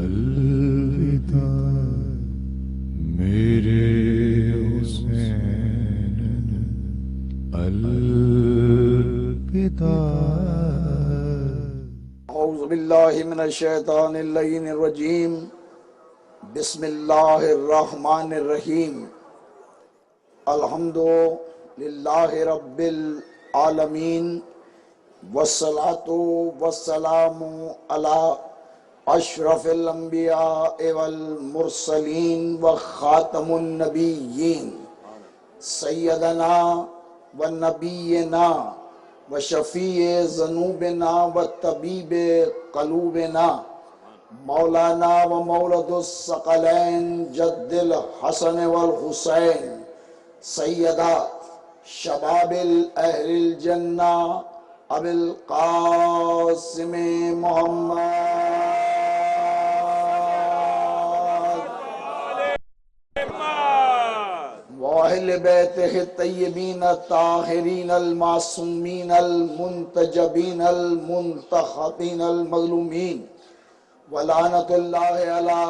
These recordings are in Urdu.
الوداع میرے حسین الوداع. اعوذ باللہ من الشیطان اللعین الرجیم. بسم اللہ الرحمن الرحیم. الحمد للہ رب العالمین والصلاة والسلام علی اشرف الانبیاء والمرسلین وخاتم النبیین سیدنا ونبینا وشفیع ذنوبنا وطبیب قلوبنا مولانا ومولد الثقلین جد الحسن والحسین سیدہ شباب اہل الجنہ ابی القاسم محمد واہل بیتہ الطیبین الطاہرین المعصومین المنتجبین المنتخبین المظلومین ولعنت اللہ علی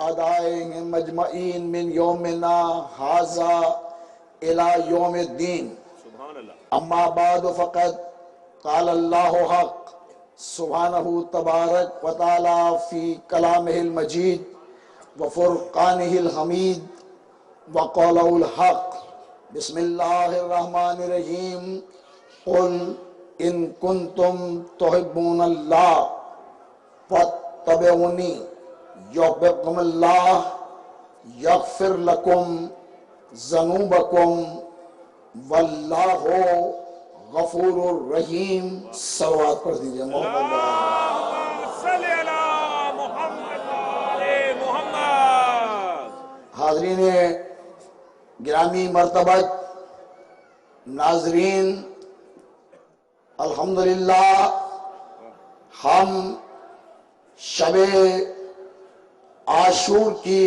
اعدائهم مجمعین من یومنا ھذا الى یوم الدین. اما بعد فقد قال اللہ حق سبحانہ تبارک و تعالی فی کلامہ المجید وفرقانہ الحمید وقولہ الحق. بسم اللہ الرحمن الرحیم. قل ان کنتم تحبون اللہ فاتبعونی یحببکم اللہ یغفر لکم ذنوبکم واللہ غفور الرحیم. صلوات پڑھ دیجئے محمد صلی اللہ محمد. حاضرین گرامی مرتبت ناظرین، الحمدللہ ہم شب عاشور کی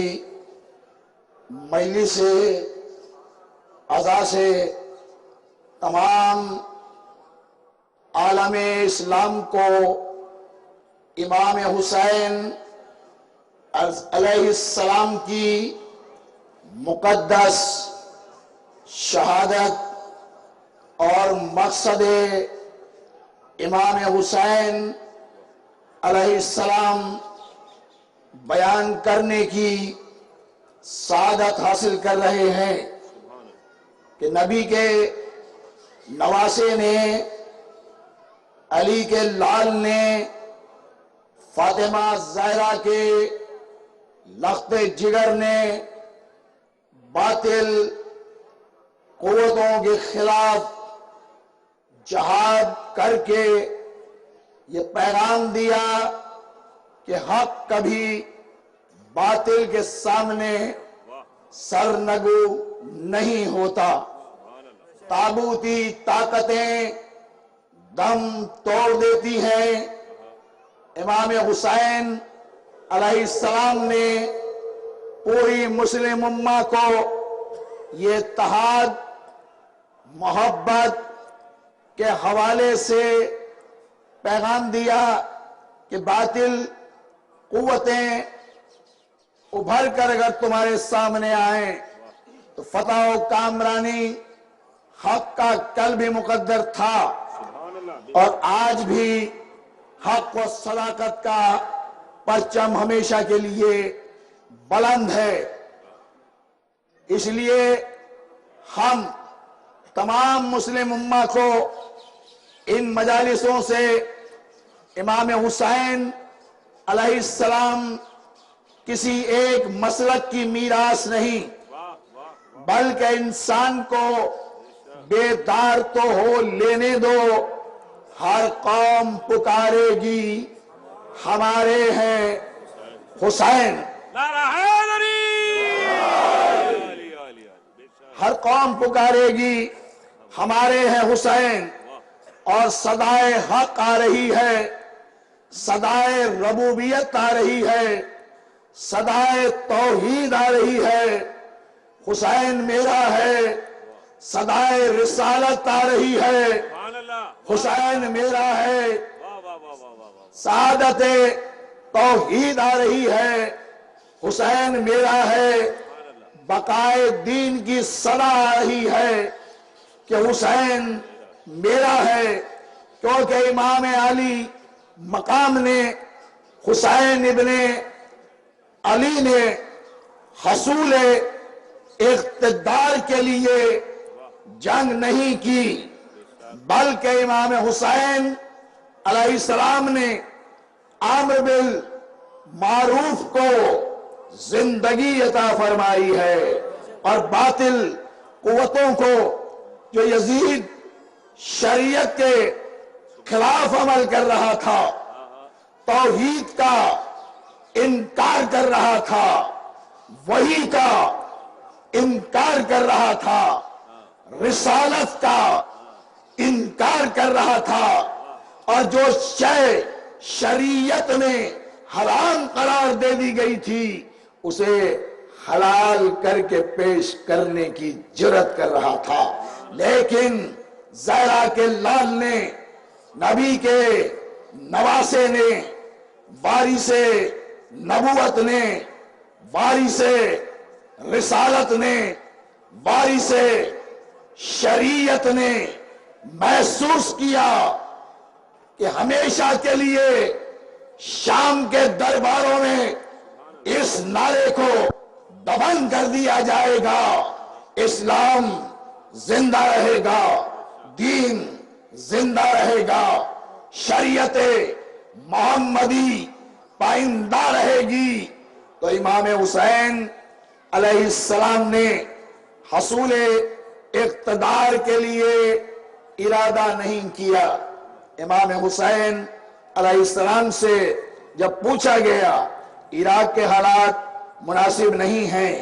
مجلس عزا سے تمام عالم اسلام کو امام حسین علیہ السلام کی مقدس شہادت اور مقصد امام حسین علیہ السلام بیان کرنے کی سعادت حاصل کر رہے ہیں کہ نبی کے نواسے نے، علی کے لال نے، فاطمہ زہرا کے لخت جگر نے باطل قوتوں کے خلاف جہاد کر کے یہ پیغام دیا کہ حق کبھی باطل کے سامنے سرنگو نہیں ہوتا. تابوتی طاقتیں دم توڑ دیتی ہیں. امام حسین علیہ السلام نے پوری مسلم امہ کو یہ اتحاد محبت کے حوالے سے پیغام دیا کہ باطل قوتیں ابھر کر اگر تمہارے سامنے آئیں تو فتح و کامرانی حق کا کل بھی مقدر تھا اور آج بھی حق و صداقت کا پرچم ہمیشہ کے لیے بلند ہے. اس لیے ہم تمام مسلم امہ کو ان مجالسوں سے امام حسین علیہ السلام کسی ایک مسلک کی میراث نہیں بلکہ انسان کو بیدار تو ہو لینے دو. ہر قوم پکارے گی ہمارے ہیں حسین. ہر قوم پکارے گی ہمارے ہیں حسین. اور صدائے حق آ رہی ہے، صدائے ربوبیت آ رہی ہے، صدائے توحید آ رہی ہے. حسین میرا ہے، صدائے رسالت آ رہی ہے. حسین میرا ہے، سعادت توحید آ رہی ہے، حسین میرا ہے، بقائے دین کی صدا آ رہی ہے کہ حسین میرا ہے، کیونکہ امام علی مقام نے حسین ابن علی نے حصول اقتدار کے لیے جنگ نہیں کی، بلکہ امام حسین علیہ السلام نے امر بالمعروف کو زندگی عطا فرمائی ہے، اور باطل قوتوں کو جو یزید شریعت کے خلاف عمل کر رہا تھا، توحید کا انکار کر رہا تھا، وحی کا انکار کر رہا تھا، رسالت کا انکار کر رہا تھا، اور جو شے شریعت میں حرام قرار دے دی گئی تھی اسے حلال کر کے پیش کرنے کی جرات کر رہا تھا۔ لیکن زہرا کے لال نے، نبی کے نواسے نے، وارث نبوت نے، وارث رسالت نے، وارث شریعت نے محسوس کیا کہ ہمیشہ کے لیے شام کے درباروں میں اس نعرے کو دفن کر دیا جائے گا، اسلام زندہ رہے گا، دین زندہ رہے گا، شریعت محمدی پائندہ رہے گی۔ تو امام حسین علیہ السلام نے حصول اقتدار کے لیے ارادہ نہیں کیا۔ امام حسین علیہ السلام سے جب پوچھا گیا عراق کے حالات مناسب نہیں ہیں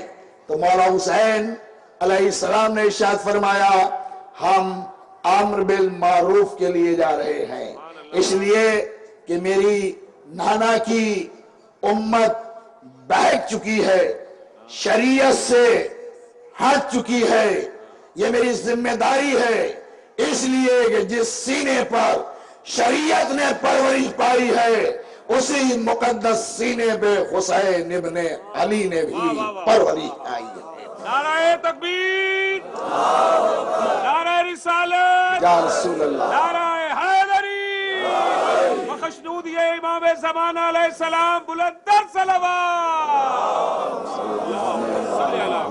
تو مولا حسین علیہ السلام نے ارشاد فرمایا ہم امر بالمعروف کے لیے جا رہے ہیں، اس لیے کہ میری نانا کی امت بہک چکی ہے، شریعت سے ہٹ چکی ہے، یہ میری ذمہ داری ہے، اس لیے کہ جس سینے پر شریعت نے پرورش پائی ہے اسی مقدس سینے پہ حسین ابن علی نے بھی پرورش پائی ہے۔ نعرہ تکبیر، نعرہ رسالت، یا رسول اللہ، نعرہ حیدری، مخشنود یہ امام زمانہ علیہ السلام، بلندر صلوات، صلی اللہ،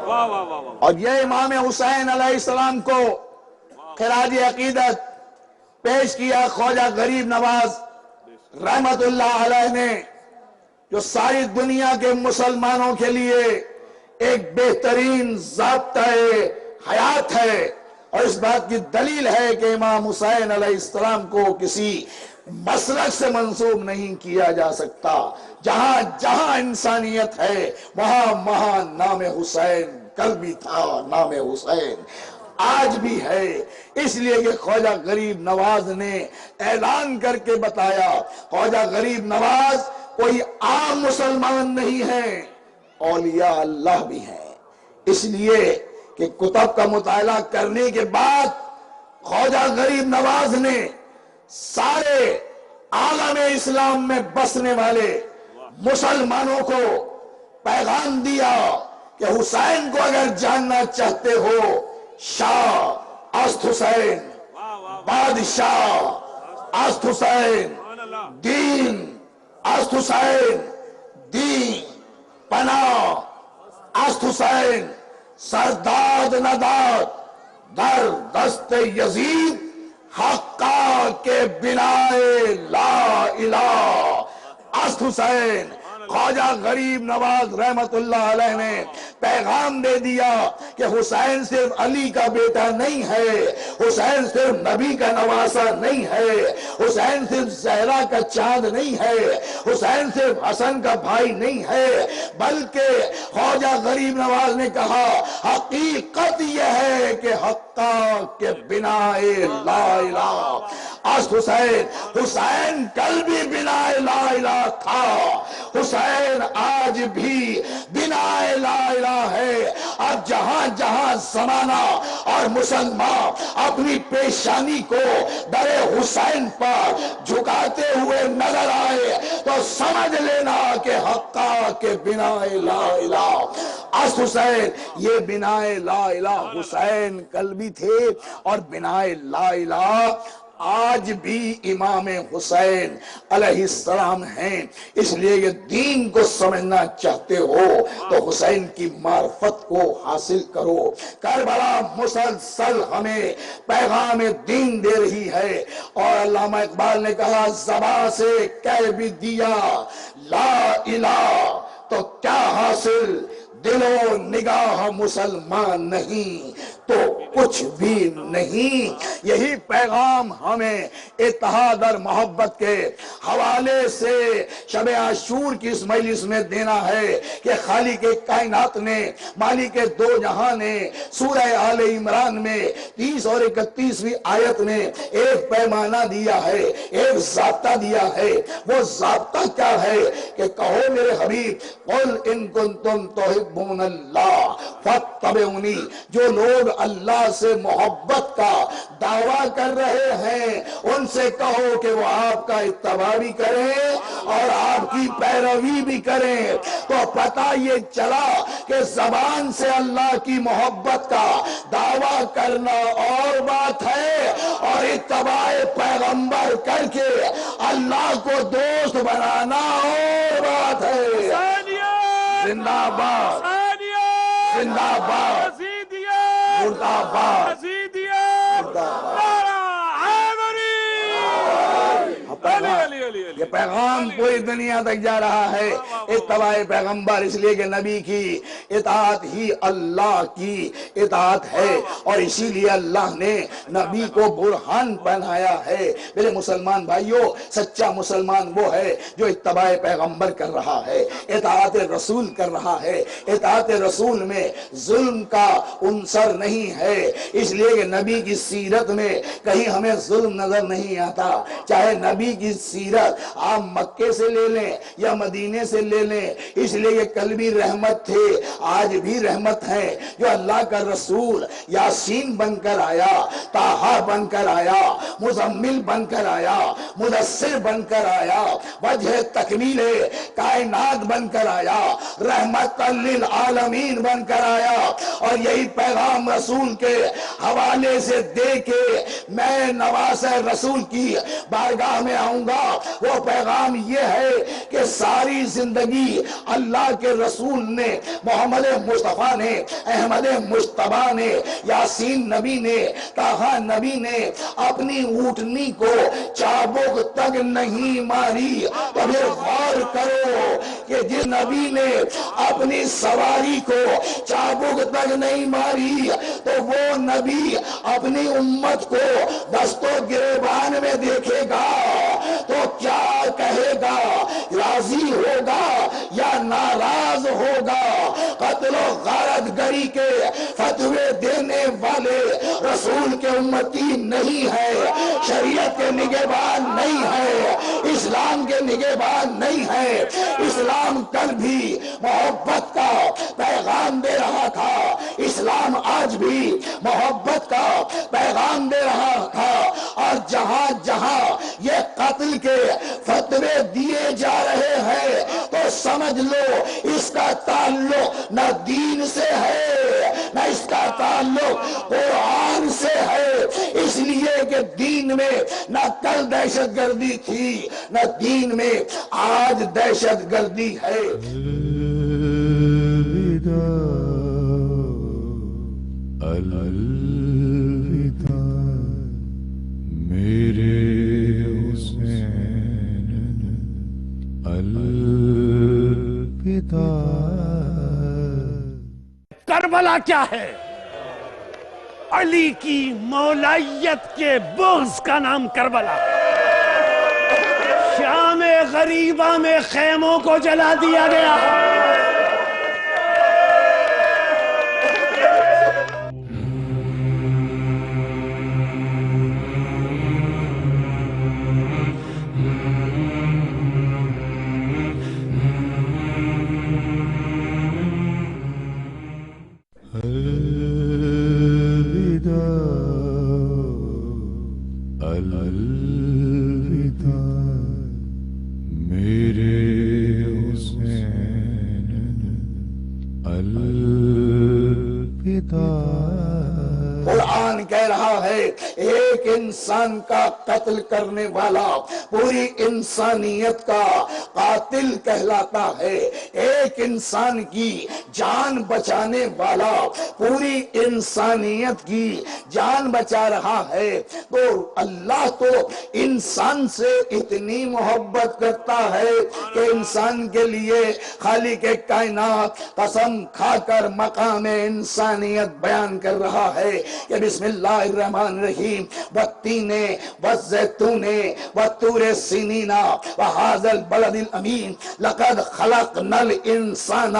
واہ واہ واہ واہ۔ اور یہ امام حسین علیہ السلام کو خراج عقیدت پیش کیا خواجہ غریب نواز رحمت اللہ علیہ نے، جو ساری دنیا کے مسلمانوں کے لیے ایک بہترین ضابطہ حیات ہے، اور اس بات کی دلیل ہے کہ امام حسین علیہ السلام کو کسی مسلک سے منسوب نہیں کیا جا سکتا۔ جہاں جہاں انسانیت ہے وہاں وہاں نام حسین کل بھی تھا، نام حسین آج بھی ہے۔ اس لیے کہ خواجہ غریب نواز نے اعلان کر کے بتایا خواجہ غریب نواز کوئی عام مسلمان نہیں ہے، اولیاء اللہ بھی ہیں۔ اس لیے کہ کتب کا مطالعہ کرنے کے بعد خواجہ غریب نواز نے سارے عالم اسلام میں بسنے والے مسلمانوں کو پیغام دیا کہ حسین کو اگر جاننا چاہتے ہو، شاہ است حسین، بادشاہ است حسین، دین است حسین، دین پناہ است حسین، سرداد نداد در دست یزید، حقا کے بنائے لا الہ است حسین۔ خواجہ غریب نواز رحمت اللہ علیہ نے پیغام دے دیا کہ حسین صرف علی کا بیٹا نہیں ہے، حسین صرف نبی کا نواسا نہیں ہے، حسین صرف زہرا کا چاند نہیں ہے، حسین صرف حسن کا بھائی نہیں ہے، بلکہ خواجہ غریب نواز نے کہا حقیقت یہ ہے کہ حقا کے بنائے لا الہ است حسین۔ حسین کل بھی بنائے لا الہ تھا، حسین آج بھی بنا لا الہ ہے۔ اب جہاں جہاں زمانہ اور مسلمان اپنی پیشانی کو در حسین پر جھکاتے ہوئے نظر آئے تو سمجھ لینا کہ حقا کے بنا لا الہ اس حسین، یہ بنا لا الہ حسین کل بھی تھے اور بنا لا الہ آج بھی امام حسین علیہ السلام ہیں۔ اس لیے یہ دین کو سمجھنا چاہتے ہو تو حسین کی معرفت کو حاصل کرو۔ کربلا مسلسل ہمیں پیغام دین دے رہی ہے، اور علامہ اقبال نے کہا زبان سے کہہ بھی دیا لا الہ تو کیا حاصل، دل و نگاہ مسلمان نہیں تو کچھ بھی نہیں۔ یہی پیغام ہمیں اتحاد اور محبت کے حوالے سے شب عاشور کی اس مجلس میں دینا ہے کہ خالق کائنات نے، مالک دو جہاں نے سورہ آل عمران میں 30 اور 31ویں آیت میں ایک پیمانہ دیا ہے، ایک ضابطہ دیا ہے۔ وہ ضابطہ کیا ہے کہ کہو میرے حبیب قل ان کنتم تحبون اللہ فاتبعونی، جو لوگ اللہ سے محبت کا دعویٰ کر رہے ہیں ان سے کہو کہ وہ آپ کا اتباع بھی کریں اور آپ کی پیروی بھی کریں۔ تو پتہ یہ چلا کہ زبان سے اللہ کی محبت کا دعویٰ کرنا اور بات ہے، اور اتباع پیغمبر کر کے اللہ کو دوست بنانا اور بات ہے۔ زندہ باد، زندہ باد، مردہ باد، یہ پیغام پوری دنیا تک جا رہا ہے، اتباع پیغمبر، اس لیے کہ نبی کی اطاعت ہی اللہ کی اطاعت ہے، اور اسی لیے اللہ نے نبی کو برہان بنایا ہے۔ میرے مسلمان بھائیوں، سچا مسلمان وہ ہے جو اتباع پیغمبر کر رہا ہے، اطاعت رسول کر رہا ہے۔ اطاعت رسول میں ظلم کا عنصر نہیں ہے، اس لیے کہ نبی کی سیرت میں کہیں ہمیں ظلم نظر نہیں آتا۔ چاہے نبی کی سیرت آپ مکے سے لے لیں یا مدینے سے لے لیں، اس لیے یہ کل بھی رحمت تھے، آج بھی رحمت ہے۔ جو اللہ کا رسول یاسین بن کر آیا، طٰہٰ بن کر آیا، مزمل بن کر آیا، مدثر بن کر آیا، وجہ تکمیل کائنات بن کر آیا، رحمت للعالمین بن کر آیا، اور یہی پیغام رسول کے حوالے سے دے کے میں نواز رسول کی بارگاہ میں آؤں گا۔ وہ پیغام یہ ہے کہ ساری زندگی اللہ کے رسول نے، محمد مصطفیٰ نے، احمد مجتبیٰ نے، یاسین نبی نے، طٰہٰ نبی نے اپنی اونٹنی کو چابک تک نہیں ماری۔ تو پھر غور کرو کہ جس نبی نے اپنی سواری کو چابک تک نہیں ماری تو وہ نبی اپنی امت کو دست و گریبان میں دیکھے گا تو کیا کہے گا؟ راضی ہوگا یا ناراض ہوگا؟ قتل و غارت گری کے فتوے دینے والے رسول کے امتی نہیں ہے، شریعت کے نگہبان نہیں ہے، اسلام کے نگہبان نہیں ہے۔ اسلام کل بھی محبت کا پیغام دے رہا تھا، اسلام آج بھی محبت کا پیغام دے رہا تھا، اور جہاں جہاں یہ قتل کے فتوے دیے جا رہے ہیں تو سمجھ لو اس کا تعلق نہ دین سے ہے نہ اس کا تعلق قرآن سے ہے، اس لیے کہ دین میں نہ کل دہشت گردی تھی نہ دین میں آج دہشت گردی ہے۔ الوداع میرے حسین، الوداع۔ کربلا کیا ہے؟ علی کی مولائیت کے بغض کا نام کربلا۔ شام غریبہ میں خیموں کو جلا دیا گیا۔ رہا ہے ایک انسان کا قتل کرنے والا پوری انسانیت کا قاتل کہلاتا ہے، ایک انسان کی جان بچانے والا پوری انسانیت کی جان بچا رہا ہے، تو اللہ تو انسان سے اتنی محبت کرتا ہے کہ انسان کے لیے خالق کائنات قسم کھا کر مقام انسانیت بیان کر رہا ہے کہ بسم اللہ الرحمن الرحیم والتین والزیتون والطور سینین وہذا البلد الامین لقد خلقنا الانسان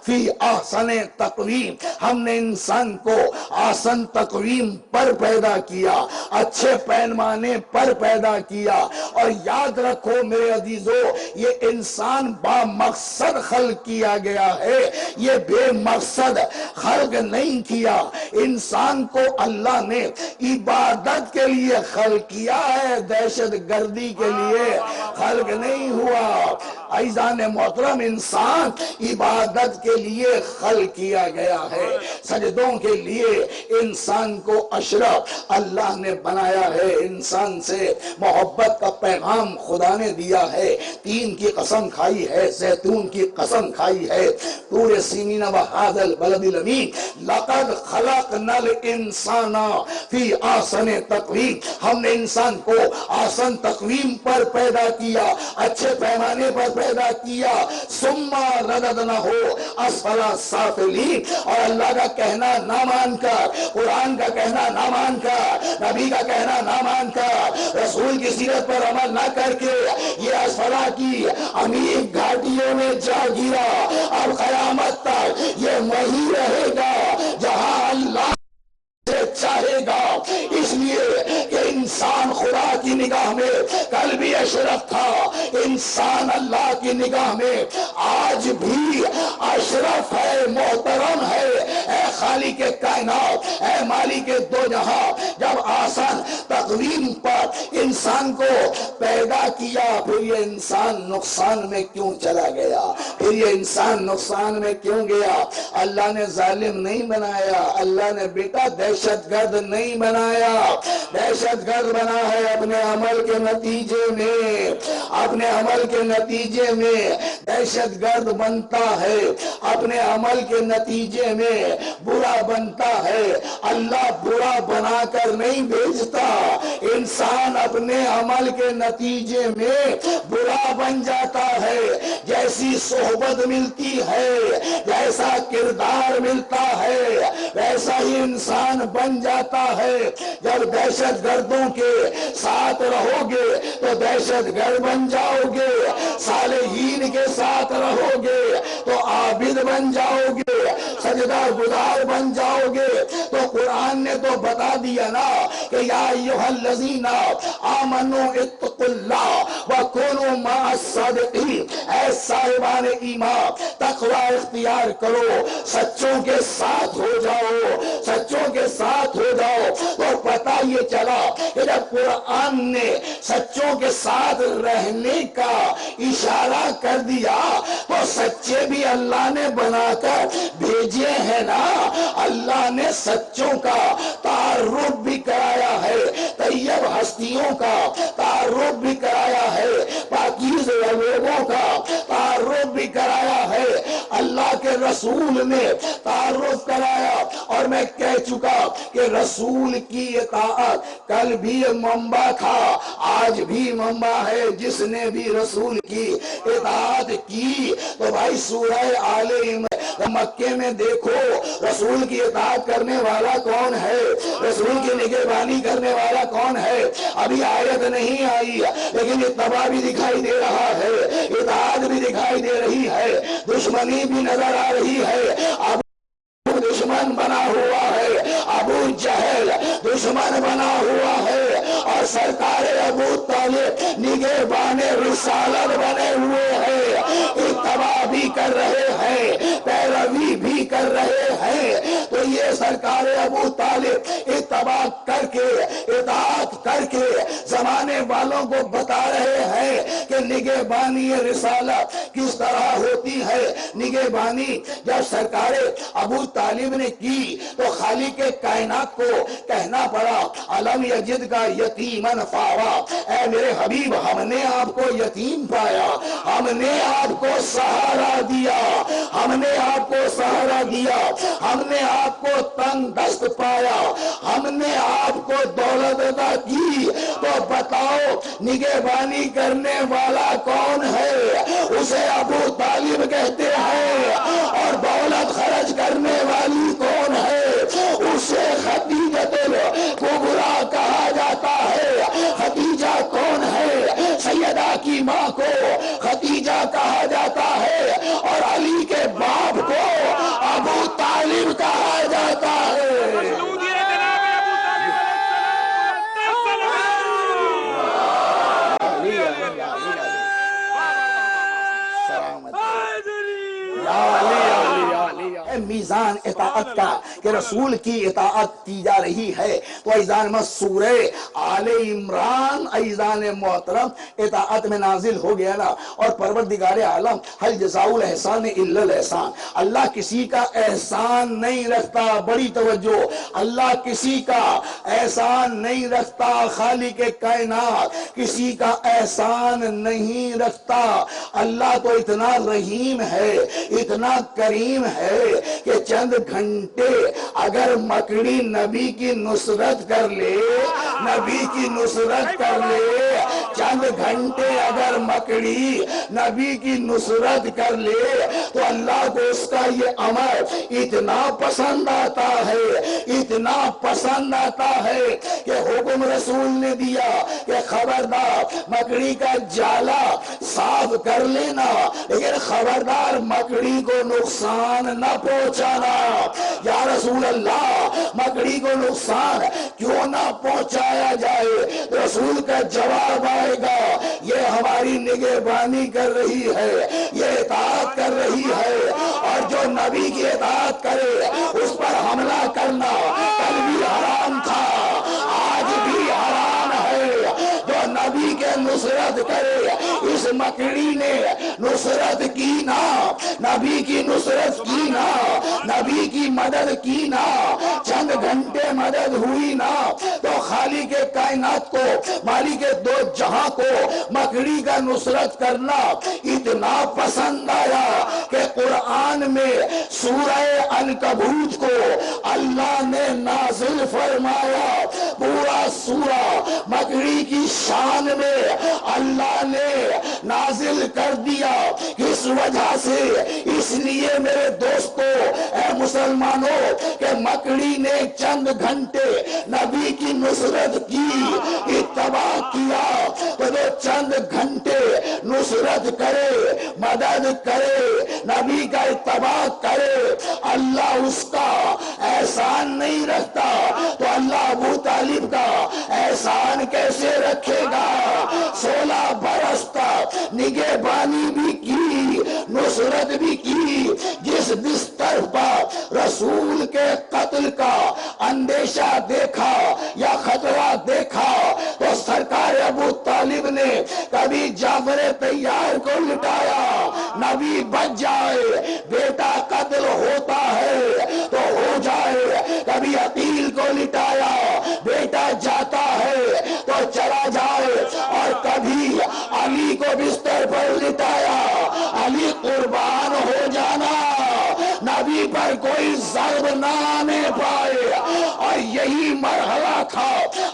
فی احسن تقویم، ہم نے انسان کو احسن تقویم پر پیدا کیا، اچھے پیمانے پر پیدا کیا، اور یاد رکھو میرے عزیزو یہ انسان با مقصد خلق کیا گیا ہے، یہ بے مقصد خلق نہیں کیا، انسان کو اللہ نے عبادت کے لیے خلق کیا ہے، دہشت گردی کے لیے خلق نہیں ہوا۔ عزیزان محترم، انسان عبادت کے لیے خلق کیا گیا ہے، سجدوں کے لیے انسان کو اشرف اللہ نے بنایا ہے، انسان سے محبت کا پیغام خدا نے دیا ہے، تین کی قسم کھائی ہے، زیتون کی قسم کھائی ہے، طور سینین وہذا البلد الامین لقد خلقنا الانسان فی احسن تقویم، ہم نے انسان کو احسن تقویم پر پیدا کیا، اچھے پیمانے پر پیدا کیا، ثم رددناہ اسفل سافلین، اور اللہ کا کہنا نہ مان کر، قرآن کا کہنا نہ مان کر، نبی کا کہنا نہ مان کر، رسول کی سیرت پر عمل نہ کر کے یہ اسفلا کی عمیق گھاٹیوں میں جا گرا، اب قیامت تک یہ وہی رہے گا جہاں اللہ چاہے گا، اس لیے کہ انسان خدا کی نگاہ میں کل بھی اشرف تھا، انسان اللہ کی نگاہ میں آج بھی اشرف ہے، محترم ہے، اے خالق کائنات، اے مالک دو جہاں، جب آسان تقویم پر انسان کو پیدا کیا پھر یہ انسان نقصان میں کیوں چلا گیا، پھر یہ انسان نقصان میں کیوں گیا؟ اللہ نے ظالم نہیں بنایا، اللہ نے بیٹا دہشت گرد نہیں بنایا، دہشت گرد بنا ہے اپنے عمل کے نتیجے میں، اپنے عمل کے نتیجے میں دہشت گرد بنتا ہے، اپنے عمل کے نتیجے میں برا بنتا ہے، اللہ برا بنا کر نہیں بھیجتا، انسان اپنے عمل کے نتیجے میں برا بن جاتا ہے، جیسی صحبت ملتی ہے، جیسا کردار ملتا ہے، ویسا ہی انسان بن جاتا ہے۔ جب دہشت گردوں کے ساتھ رہو گے تو دہشت گرد بن جاؤ گے، صالحین کے ساتھ رہو گے تو عابد بن جاؤ گے، سجدہ گزار بن جاؤ گے۔ تو قرآن نے تو بتا دیا نا کہ یا ایھا الذین آمنوا اتقوا اللہ وکونوا مع الصادقین، اے صاحبان ایمان تقوی اختیار کرو، سچوں کے ساتھ ہو جاؤ، سچوں کے ساتھ ہو جاؤ۔ اور پتہ یہ چلا کہ جب قرآن نے سچوں کے ساتھ رہنے کا اشارہ کر دیا تو سچے بھی اللہ نے بنا کر بھیجے ہیں نا، اللہ نے سچوں کا تعارف بھی کرایا ہے، طیب ہستیوں کا تعارف بھی کرایا ہے، پاکیزہ لوگوں کا تعارف بھی کرایا ہے، اللہ کے رسول نے تعارف کرایا۔ اور میں کہہ چکا کہ رسول کی اطاعت کل بھی منبع تھا، آج بھی منبع ہے، جس نے بھی رسول کی اطاعت کی تو بھائی سورہ آل عمران مکے میں دیکھو رسول کی اطاعت کرنے والا کون ہے، رسول کی نگہبانی کرنے والا کون ہے۔ ابھی آیت نہیں آئی لیکن اتباع بھی دکھائی دے رہا ہے، اطاعت بھی دکھائی دے رہی ہے، دشمنی بھی نظر آ رہی ہے۔ ابو دشمن بنا ہوا ہے، ابو جہل دشمن بنا ہوا ہے، اور سرکار ابو طالب نگہبان رسالت بنے ہوئے ہیں، اتباع بھی کر رہے ہیں، پیروی بھی کر رہے ہیں۔ تو یہ سرکار ابو طالب اتباع کر کے اطاعت کر کے زمانے والوں کو بتا رہے ہیں کہ نگہبانی رسالت کس طرح ہوتی ہے نگہبانی جب سرکار ابو طالب نے کی تو خالق کائنات کو کہنا پڑا علم یجد کا یتیمن فاوا، اے میرے حبیب ہم نے آپ کو یتیم پایا، ہم نے آپ کو سہارا دیا، ہم نے آپ کو سہارا دیا، ہم نے آپ کو تنگ دست پایا، ہم نے آپ کو دولت عطا کی، تو بتاؤ نگہبانی کرنے والا کون ہے؟ اسے ابو طالب کہتے ہیں۔ اور دولت خرچ کرنے والی کون ہے؟ اسے خدیجۃ الکبریٰ کہا جاتا ہے۔ خدیجہ کون ہے؟ سیدہ کی ماں کو خدیجہ کہا جاتا ہے، اور علی کے باپ کو ابو طالب کہا جاتا ہے۔ میزان اطاعت کا کہ رسول کی اطاعت کی جا رہی ہے، تو ایزان میں سورہ آل عمران ایزان محترم اطاعت میں نازل ہو گیا نا۔ اور پروردگار عالم حل جزاء الاحسان الا الاحسان، اللہ کسی کا احسان نہیں رکھتا، بڑی توجہ، اللہ کسی کا احسان نہیں رکھتا، خالق کائنات کسی کا احسان نہیں رکھتا۔ اللہ تو اتنا رحیم ہے، اتنا کریم ہے کہ چند گھنٹے اگر مکڑی نبی کی نصرت کر لے، نبی کی نصرت کر لے، چند گھنٹے اگر مکڑی نبی کی نصرت کر لے تو اللہ کو اس کا یہ عمل اتنا پسند آتا ہے، اتنا پسند آتا ہے کہ حکم رسول نے دیا کہ خبردار مکڑی کا جالا صاف کر لینا، لیکن خبردار مکڑی کو نقصان نہ پہنچانا۔ یا رسول اللہ مکڑی کو نقصان کیوں نہ پہنچایا جائے؟ رسول کا جواب آئے گا، یہ ہماری نگہبانی کر رہی ہے، یہ اطاعت کر رہی ہے، اور جو نبی کی اطاعت کرے اس پر حملہ کرنا کل بھی حرام تھا، آج بھی حرام ہے۔ جو نبی کے نصرت کرے، اس مکڑی نے نصرت کی نا، نبی کی نصرت کی نا، نبی کی مدد کی نا، چند گھنٹے مدد ہوئی نا، تو خالق کائنات کو، مالک دو جہاں کو مکڑی کا نصرت کرنا اتنا پسند آیا کہ قرآن میں سورہ عنکبوت کو اللہ نے نازل فرمایا۔ پورا سورہ مکڑی کی شان میں اللہ نے نازل کر دیا۔ کس وجہ سے؟ اس لیے میرے دوستو، اے مسلمانوں، کہ مکڑی نے چند گھنٹے نبی کی نصرت کی، اتباع کیا، تو جو چند گھنٹے نصرت کرے، مدد کرے، نبی کا اتباع کرے، اللہ اس کا احسان نہیں رکھتا، تو اللہ ابو طالب کا احسان کیسے رکھے گا؟ 16 برس تک نگہبانی بھی کی، نصرت بھی کی، جس بستر پر رسول کے قتل کا اندیشہ دیکھا یا خطرہ دیکھا، تو سرکار ابو طالب نے کبھی جعفر طیار کو لٹایا، نبی بچ جائے، بیٹا قتل ہوتا ہے تو ہو جائے، کبھی عقیل کو لٹایا، بیٹا جاتا ہے تو چلا جائے، اور کبھی علی کو بستر پر لٹایا، علی قربان ہو جانا، نبی پر کوئی ضرب نہ آنے پائے۔ اور یہی مرحلہ تھا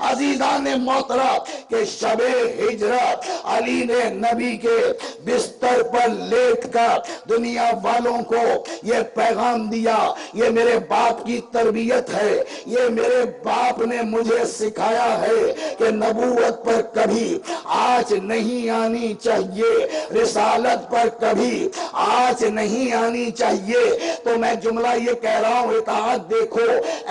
عزیزان محترم کہ شب ہجرت علی نے نبی کے بستر پر لیٹ کر دنیا والوں کو یہ پیغام دیا، یہ میرے باپ کی تربیت ہے، یہ میرے باپ نے مجھے سکھایا ہے کہ نبوت پر کبھی آنچ نہیں آنی چاہیے، رسالت پر کبھی آنچ نہیں آنی چاہیے۔ تو میں جملہ یہ کہہ رہا ہوں، اطاعت دیکھو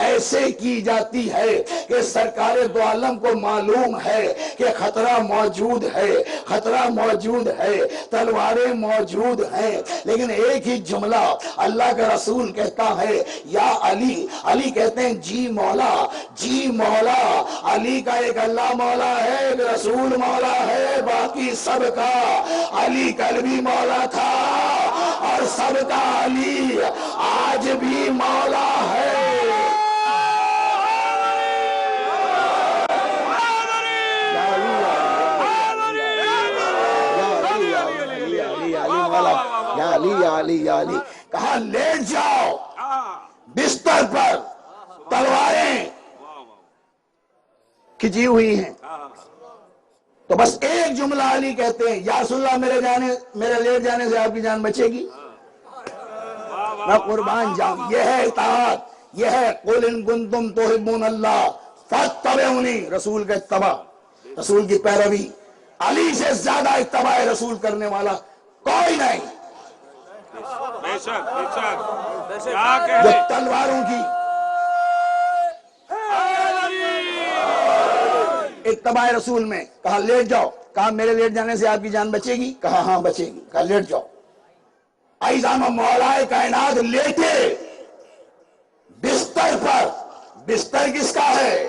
ایسے کی جاتی ہے کہ سرکار دو عالم کو معلوم ہے کہ خطرہ موجود ہے، خطرہ موجود ہے، تلواریں موجود ہیں، لیکن ایک ہی جملہ اللہ کا رسول کہتا ہے یا علی، علی کہتے ہیں جی مولا، جی مولا۔ علی کا ایک اللہ مولا ہے، ایک رسول مولا ہے، باقی سب کا علی کل بھی مولا تھا اور سب کا علی آج بھی مولا ہے۔ یا علی یا علی یا علی، کہا لیٹ جاؤ بستر پر، تلواریں کھچی ہوئی ہیں۔ تو بس ایک جملہ علی کہتے ہیں یا رسول اللہ میرے لیٹ جانے سے آپ کی جان بچے گی؟ میں قربان جاؤں، یہ ہے اطاعت، یہ ہے قُلْ إِن كُنتُمْ تُحِبُّونَ اللَّهَ فَاتَّبِعُونِی، رسول کا اتباع، رسول کی پیروی۔ علی سے زیادہ اتباع رسول کرنے والا کوئی نہیں۔ بے شک بے شک، کیا جو کہے تلواروں کی اتباع رسول میں، کہا لیٹ جاؤ، کہا میرے لیٹ جانے سے آپ کی جان بچے گی؟ کہا ہاں بچے گی، کہا لیٹ جاؤ۔ ایزامہ مولا کائنات لیٹے بستر پر، بستر کس کا ہے؟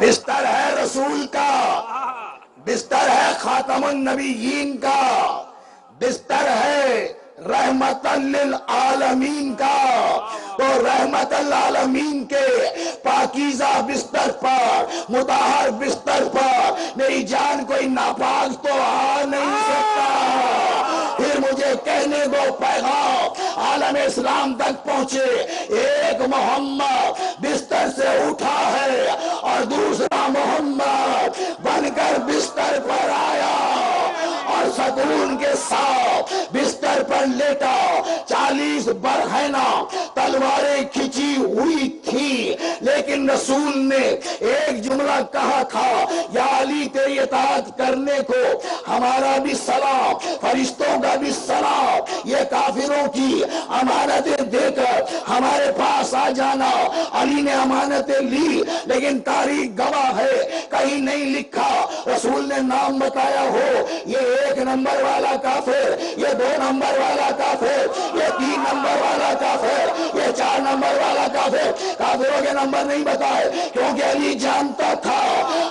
بستر ہے رسول کا، بستر ہے خاتم النبیین کا، بستر ہے رحمت للعالمین کا۔ تو رحمت للعالمین کے پاکیزہ بستر پر، مطہر بستر پر میری جان کوئی ناپاک تو آ نہیں سکتا۔ پھر مجھے کہنے دو پیغام عالم اسلام تک پہنچے، ایک محمد بستر سے اٹھا ہے اور دوسرا محمد بن کر بستر پر آیا اور سکون کے ساتھ بستر پر لیٹا۔ 40 برہنہ تلواریں کھچی ہوئی تھی، لیکن رسول نے ایک جملہ کہا تھا یا علی تیری اطاعت کرنے کو ہمارا بھی سلام، فرشتوں کا بھی سلام، یہ کافروں کی امانتیں دے کر ہمارے پاس آ جانا۔ علی نے امانتیں لی، لیکن تاریخ گواہ ہے کہیں نہیں لکھا رسول نے نام بتایا ہو یہ 1 نمبر والا کافر، یہ 2 نمبر والا کافر، یہ 3 نمبر والا کافر، یہ 4 نمبر والا کافر۔ کافروں کے نمبر نہیں بتائے، کیونکہ علی جانتا تھا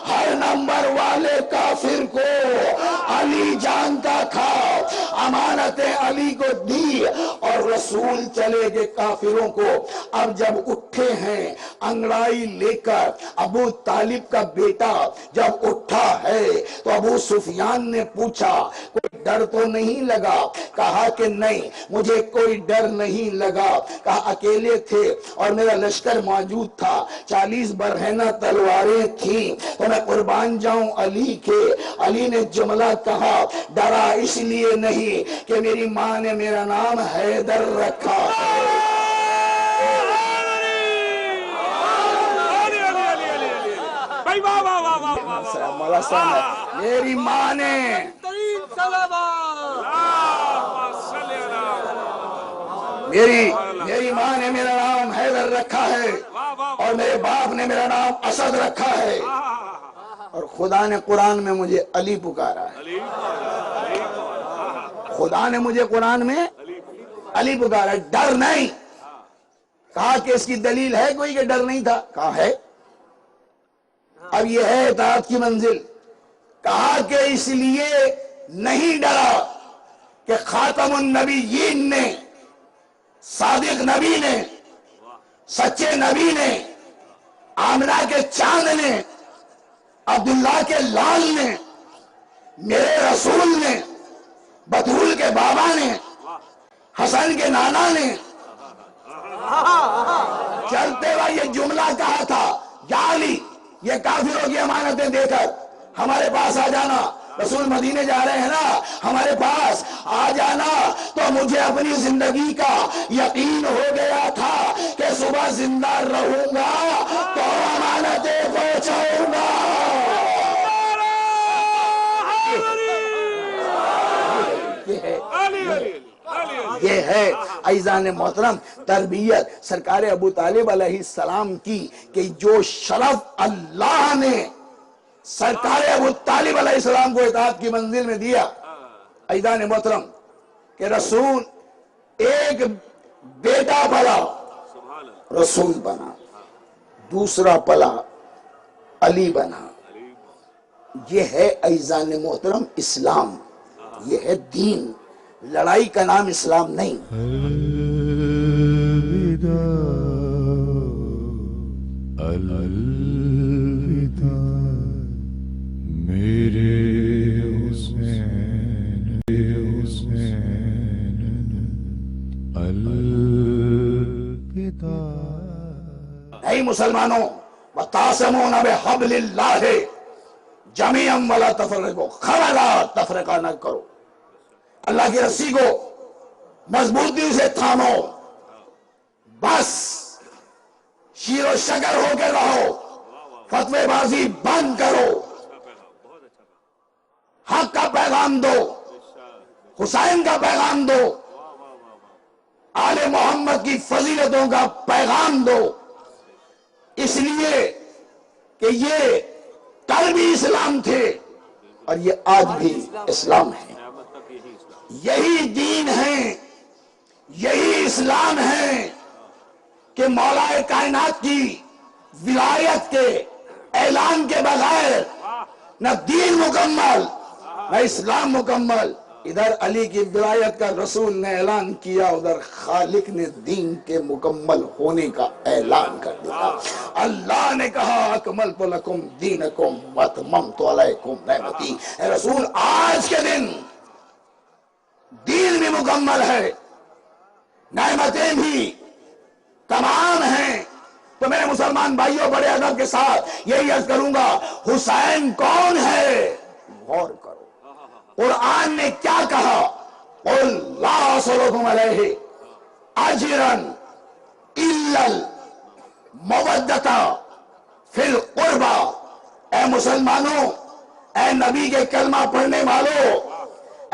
ہر نمبر والے کافر کو علی جانتا تھا۔ امانتیں علی کو دی اور رسول چلے گئے کافروں کو۔ اب جب اٹھے ہیں انگڑائی لے کر، ابو طالب کا بیٹا جب اٹھا ہے تو ابو سفیان نے پوچھا کوئی ڈر تو نہیں لگا؟ کہا کہ نہیں مجھے کوئی ڈر نہیں لگا۔ کہا اکیلے تھے اور میرا لشکر موجود تھا، 40 برہنہ تلواریں تھیں، تو میں قربان جاؤں علی کے۔ علی نے جملہ کہا ڈرا اس لیے نہیں کہ میری ماں نے میرا نام حیدر رکھا ہے۔ مولا صاحب میری ماں نے میری ماں نے میرا نام حیدر رکھا ہے اور میرے باپ نے میرا نام اسد رکھا ہے، اور خدا نے قرآن میں مجھے علی پکارا ہے۔ خدا نے مجھے قرآن میں علی پکارا ہے، ڈر نہیں۔ کہا کہ اس کی دلیل ہے کوئی کہ ڈر نہیں تھا؟ کہا ہے۔ اب یہ ہے اطاعت کی منزل۔ کہا کہ اس لیے نہیں ڈرا کہ خاتم النبیین نے، صادق نبی نے، سچے نبی نے، آمنہ کے چاند نے، عبداللہ کے لال نے، میرے رسول نے، بطول کے بابا نے، حسن کے نانا نے چلتے ہوئے یہ جملہ کہا تھا یا علی یہ کافروں کی امانتیں دے کر ہمارے پاس آ جانا، رسول مدینے جا رہے ہیں نا، ہمارے پاس آ جانا۔ تو مجھے اپنی زندگی کا یقین ہو گیا تھا کہ صبح زندہ رہوں گا تو امانتیں پہنچاؤں گا۔ یہ ہے عزیزان محترم تربیت سرکار ابو طالب علیہ السلام کی، کہ جو شرف اللہ نے سرکار ابو طالب علیہ السلام کو اطاعت کی منزل میں دیا، عزیزان محترم کہ رسول ایک بیٹا پلا رسول بنا، دوسرا پلا علی بنا. یہ ہے عزیزان محترم اسلام، یہ ہے دین. لڑائی کا نام اسلام نہیں. الوداع میرے حسین الوداع. اے مسلمانوں، وَتَعْصَمُونَ بِحَبْلِ اللَّهِ جَمِيعًا وَلَا تَفَرَّقُوا، خبردار تفرقہ نہ کرو. اللہ کی رسی کو مضبوطی سے تھامو، بس شیر و شکر ہو کے رہو، فتوے بازی بند کرو، حق کا پیغام دو، حسین کا پیغام دو، آل محمد کی فضیلتوں کا پیغام دو. اس لیے کہ یہ کل بھی اسلام تھے اور یہ آج بھی اسلام ہے. یہی دین ہے، یہی اسلام ہے کہ مولا کائنات کی ولایت کے اعلان کے بغیر نہ دین مکمل نہ اسلام مکمل. ادھر علی کی ولایت کا رسول نے اعلان کیا، ادھر خالق نے دین کے مکمل ہونے کا اعلان کر دیا. اللہ نے کہا اکملت لکم دینکم واتممت علیکم نعمتی. اے رسول آج کے دن دین بھی مکمل ہے، نعمتیں بھی تمام ہیں. تو میرے مسلمان بھائیوں بڑے ادب کے ساتھ یہی عرض کروں گا، حسین کون ہے؟ غور کرو. قرآن نے کیا کہا؟ قُلْ لَا أَسْأَلُكُمْ عَلَيْهِ أَجْرًا إِلَّا الْمَوَدَّةَ فِي الْقُرْبَى. اے مسلمانوں، اے نبی کے کلمہ پڑھنے والوں،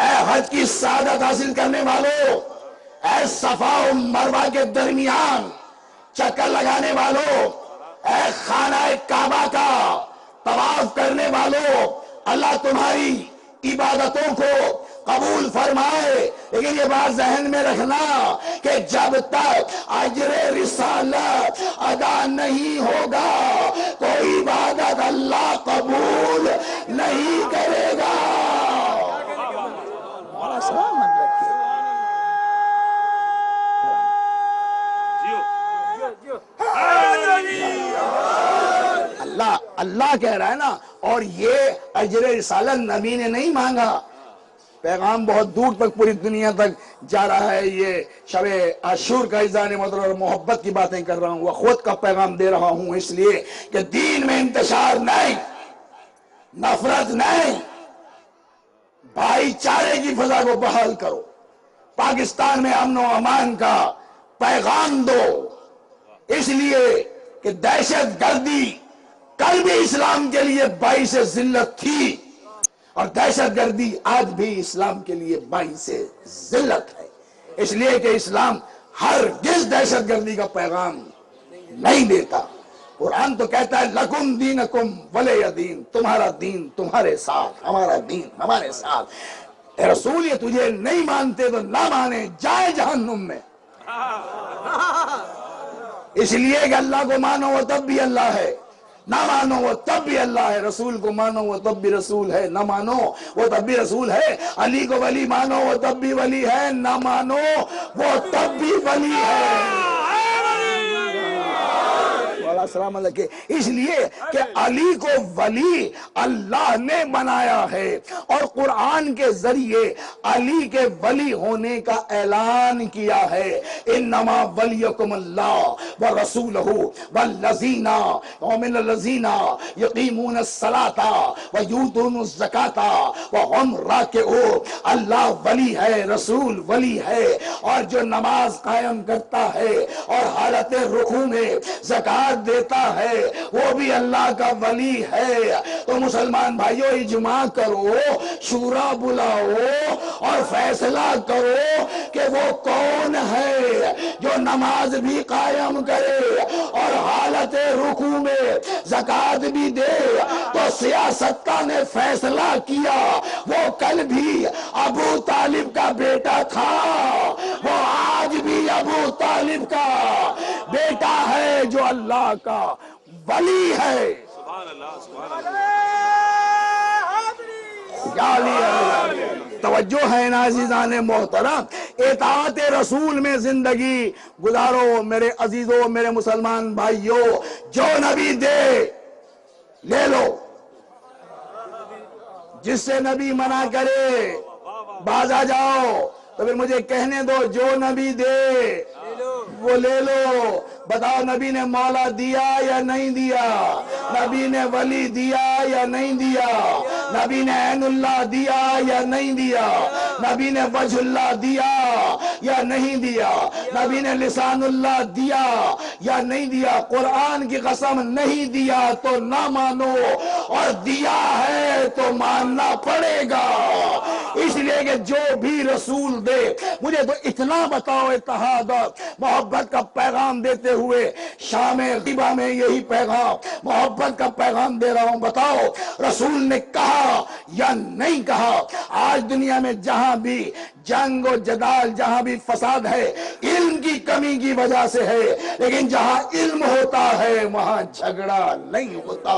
اے حج کی سعادت حاصل کرنے والوں، اے صفا و مروہ کے درمیان چکر لگانے والوں، اے خانہ کعبہ کا طواف کرنے والوں، اللہ تمہاری عبادتوں کو قبول فرمائے. لیکن یہ بات ذہن میں رکھنا کہ جب تک اجر رسالت ادا نہیں ہوگا کوئی عبادت اللہ قبول نہیں کرے گا. اللہ کہہ رہا ہے نا. اور یہ اجر رسالت نبی نے نہیں مانگا. پیغام بہت دور تک پوری دنیا تک جا رہا ہے. یہ شب عاشور کا عزیزان محترم اور محبت کی باتیں کر رہا ہوں، وہ خود کا پیغام دے رہا ہوں اس لیے کہ دین میں انتشار نہیں، نفرت نہیں، بھائی چارے کی فضا کو بحال کرو، پاکستان میں امن و امان کا پیغام دو. اس لیے کہ دہشت گردی کل بھی اسلام کے لیے باعث ذلت تھی اور دہشت گردی آج بھی اسلام کے لیے باعث ذلت ہے. اس لیے کہ اسلام ہرگز دہشت گردی کا پیغام نہیں دیتا. قرآن تو کہتا ہے لکم دینکم ولی دین، تمہارا دین تمہارے ساتھ، ہمارا دین ہمارے ساتھ. اے رسول یہ تجھے نہیں مانتے تو نہ مانے، جائے جہنم میں. اس لیے کہ اللہ کو مانو وہ تب بھی اللہ ہے، نہ مانو وہ تب بھی اللہ ہے. رسول کو مانو وہ تب بھی رسول ہے، نہ مانو وہ تب بھی رسول ہے. علی کو ولی مانو وہ تب بھی ولی ہے، نہ مانو وہ تب بھی ولی ہے. السلام علیکم. اس لیے کہ علی کو ولی اللہ نے بنایا ہے اور قرآن کے ذریعے علی کے ولی ہونے کا اعلان کیا ہے. انما ولیکم اللہ ورسولہ والذین ومن الذین یقیمون الصلاۃ ویؤتون الزکاۃ وهم راکعون. اللہ ولی ہے، رسول ولی ہے، اور جو نماز قائم کرتا ہے اور حالت رکوع میں زکات دیتا ہے وہ بھی اللہ کا ولی ہے۔ تو مسلمان بھائیو اجماع کرو، شورا بلاؤ اور فیصلہ کرو کہ وہ کون ہے جو نماز بھی قائم کرے اور حالت رکوع میں زکوٰۃ بھی دے۔ تو سیاستہ نے فیصلہ کیا وہ کل بھی ابو طالب کا بیٹا تھا، وہ آج بھی ابو طالب کا بیٹا ہے جو اللہ کا ولی ہے۔ سبحان اللہ، سبحان اللہ۔ یا علی توجہ ہے نا عزیزان محترم، اطاعت رسول میں زندگی گزارو میرے عزیزوں، میرے مسلمان بھائیوں۔ جو نبی دے لے لو، جس سے نبی منع کرے باز آ جاؤ۔ تو پھر مجھے کہنے دو جو نبی دے وہ لے لو۔ بتاؤ نبی نے مولا دیا یا نہیں دیا؟ نبی نے ولی دیا یا نہیں دیا؟ نبی نے عین اللہ دیا یا نہیں دیا؟ نبی نے وجہ اللہ دیا یا نہیں دیا؟ نبی نے لسان اللہ دیا یا نہیں دیا؟ قرآن کی قسم نہیں دیا تو نہ مانو، اور دیا ہے تو ماننا پڑے گا۔ اس لیے کہ جو بھی رسول دے، مجھے تو اتنا بتاؤ، اتحاد اور محبت کا پیغام دیتے ہوئے شام غیبہ میں یہی پیغام، محبت کا پیغام دے رہا ہوں۔ بتاؤ رسول نے کہا یا نہیں کہا؟ آج دنیا میں جہاں بھی جنگ و جدال، جہاں بھی فساد ہے، علم کی کمی کی وجہ سے ہے، لیکن جہاں علم ہوتا ہے وہاں جھگڑا نہیں ہوتا۔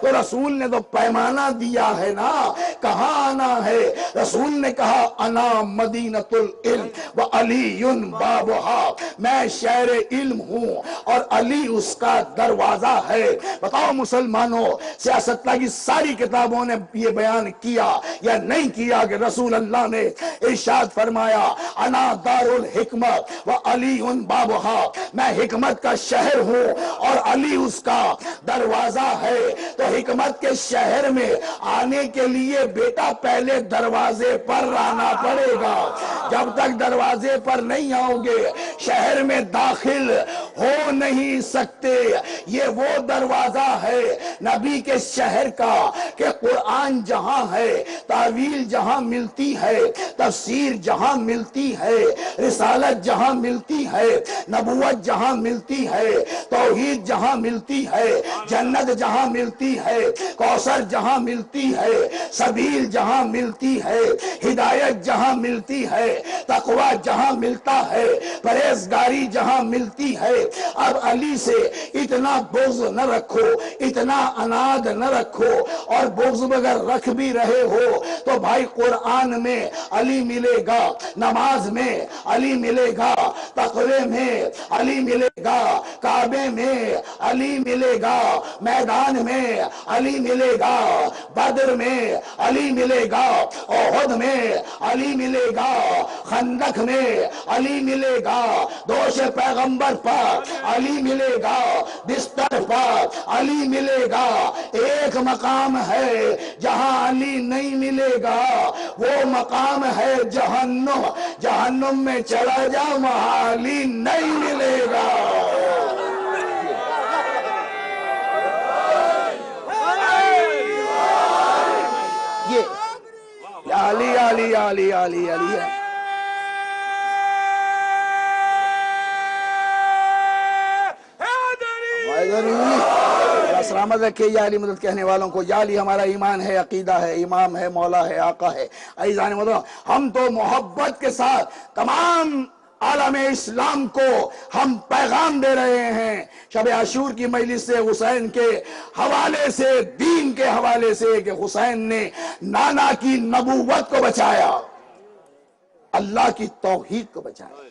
تو رسول نے تو پیمانہ دیا ہے نا، کہاں آنا ہے؟ رسول نے کہا انا مدینۃ العلم وعلی بابھا، میں شہر علم ہوں اور علی اس کا دروازہ ہے۔ بتاؤ مسلمانوں، سیاستہ کی ساری کتابوں نے یہ بیان کیا یا نہیں کیا کہ رسول اللہ نے ارشاد فرمایا انا دار الحکمت وعلی بابھا، میں حکمت کا شہر ہوں اور علی اس کا دروازہ ہے۔ تو حکمت کے شہر میں آنے کے لیے بیٹا پہلے دروازے پر آنا پڑے گا۔ جب تک دروازے پر نہیں آؤ گے شہر میں داخل ہو نہیں سکتے۔ یہ وہ دروازہ ہے نبی کے شہر کا کہ قرآن جہاں ہے، تعویل جہاں ملتی ہے، تفسیر جہاں ملتی ہے، رسالت جہاں ملتی ہے، نبوت جہاں ملتی ہے، توحید جہاں ملتی ہے، جنت جہاں ملتی ہے، کوثر جہاں ملتی ہے، سبیل جہاں ملتی ہے، ہدایت جہاں ملتی ہے، تقوی جہاں ملتا ہے، پرہیزگاری جہاں ملتی ہے۔ اب علی سے اتنا بغض نہ رکھو، اتنا اناد نہ رکھو، اور بغض اگر رکھ بھی رہے ہو تو بھائی قرآن میں علی ملے گا، نماز میں علی ملے گا، تقوی میں علی ملے گا، کعبے میں علی ملے گا، میدان میں علی ملے گا، بدر میں علی ملے گا، احد میں علی ملے گا، خندق میں علی ملے گا، دوش پیغمبر پر علی ملے گا، بستر پر علی ملے گا۔ ایک مقام ہے جہاں علی نہیں ملے گا، وہ مقام ہے جہنم، جہنم میں چلا جا وہاں علی نہیں ملے گا۔ یہ علی علی علی علی علی ہے۔ سلامت رکھے یا علی مدد کہنے والوں کو۔ یا علی ہمارا ایمان ہے، عقیدہ ہے، امام ہے، مولا ہے، آقا ہے۔ عزیزان محترم، ہم تو محبت کے ساتھ تمام عالم اسلام کو ہم پیغام دے رہے ہیں شب عاشور کی مجلس سے، حسین کے حوالے سے، دین کے حوالے سے، کہ حسین نے نانا کی نبوت کو بچایا، اللہ کی توحید کو بچایا،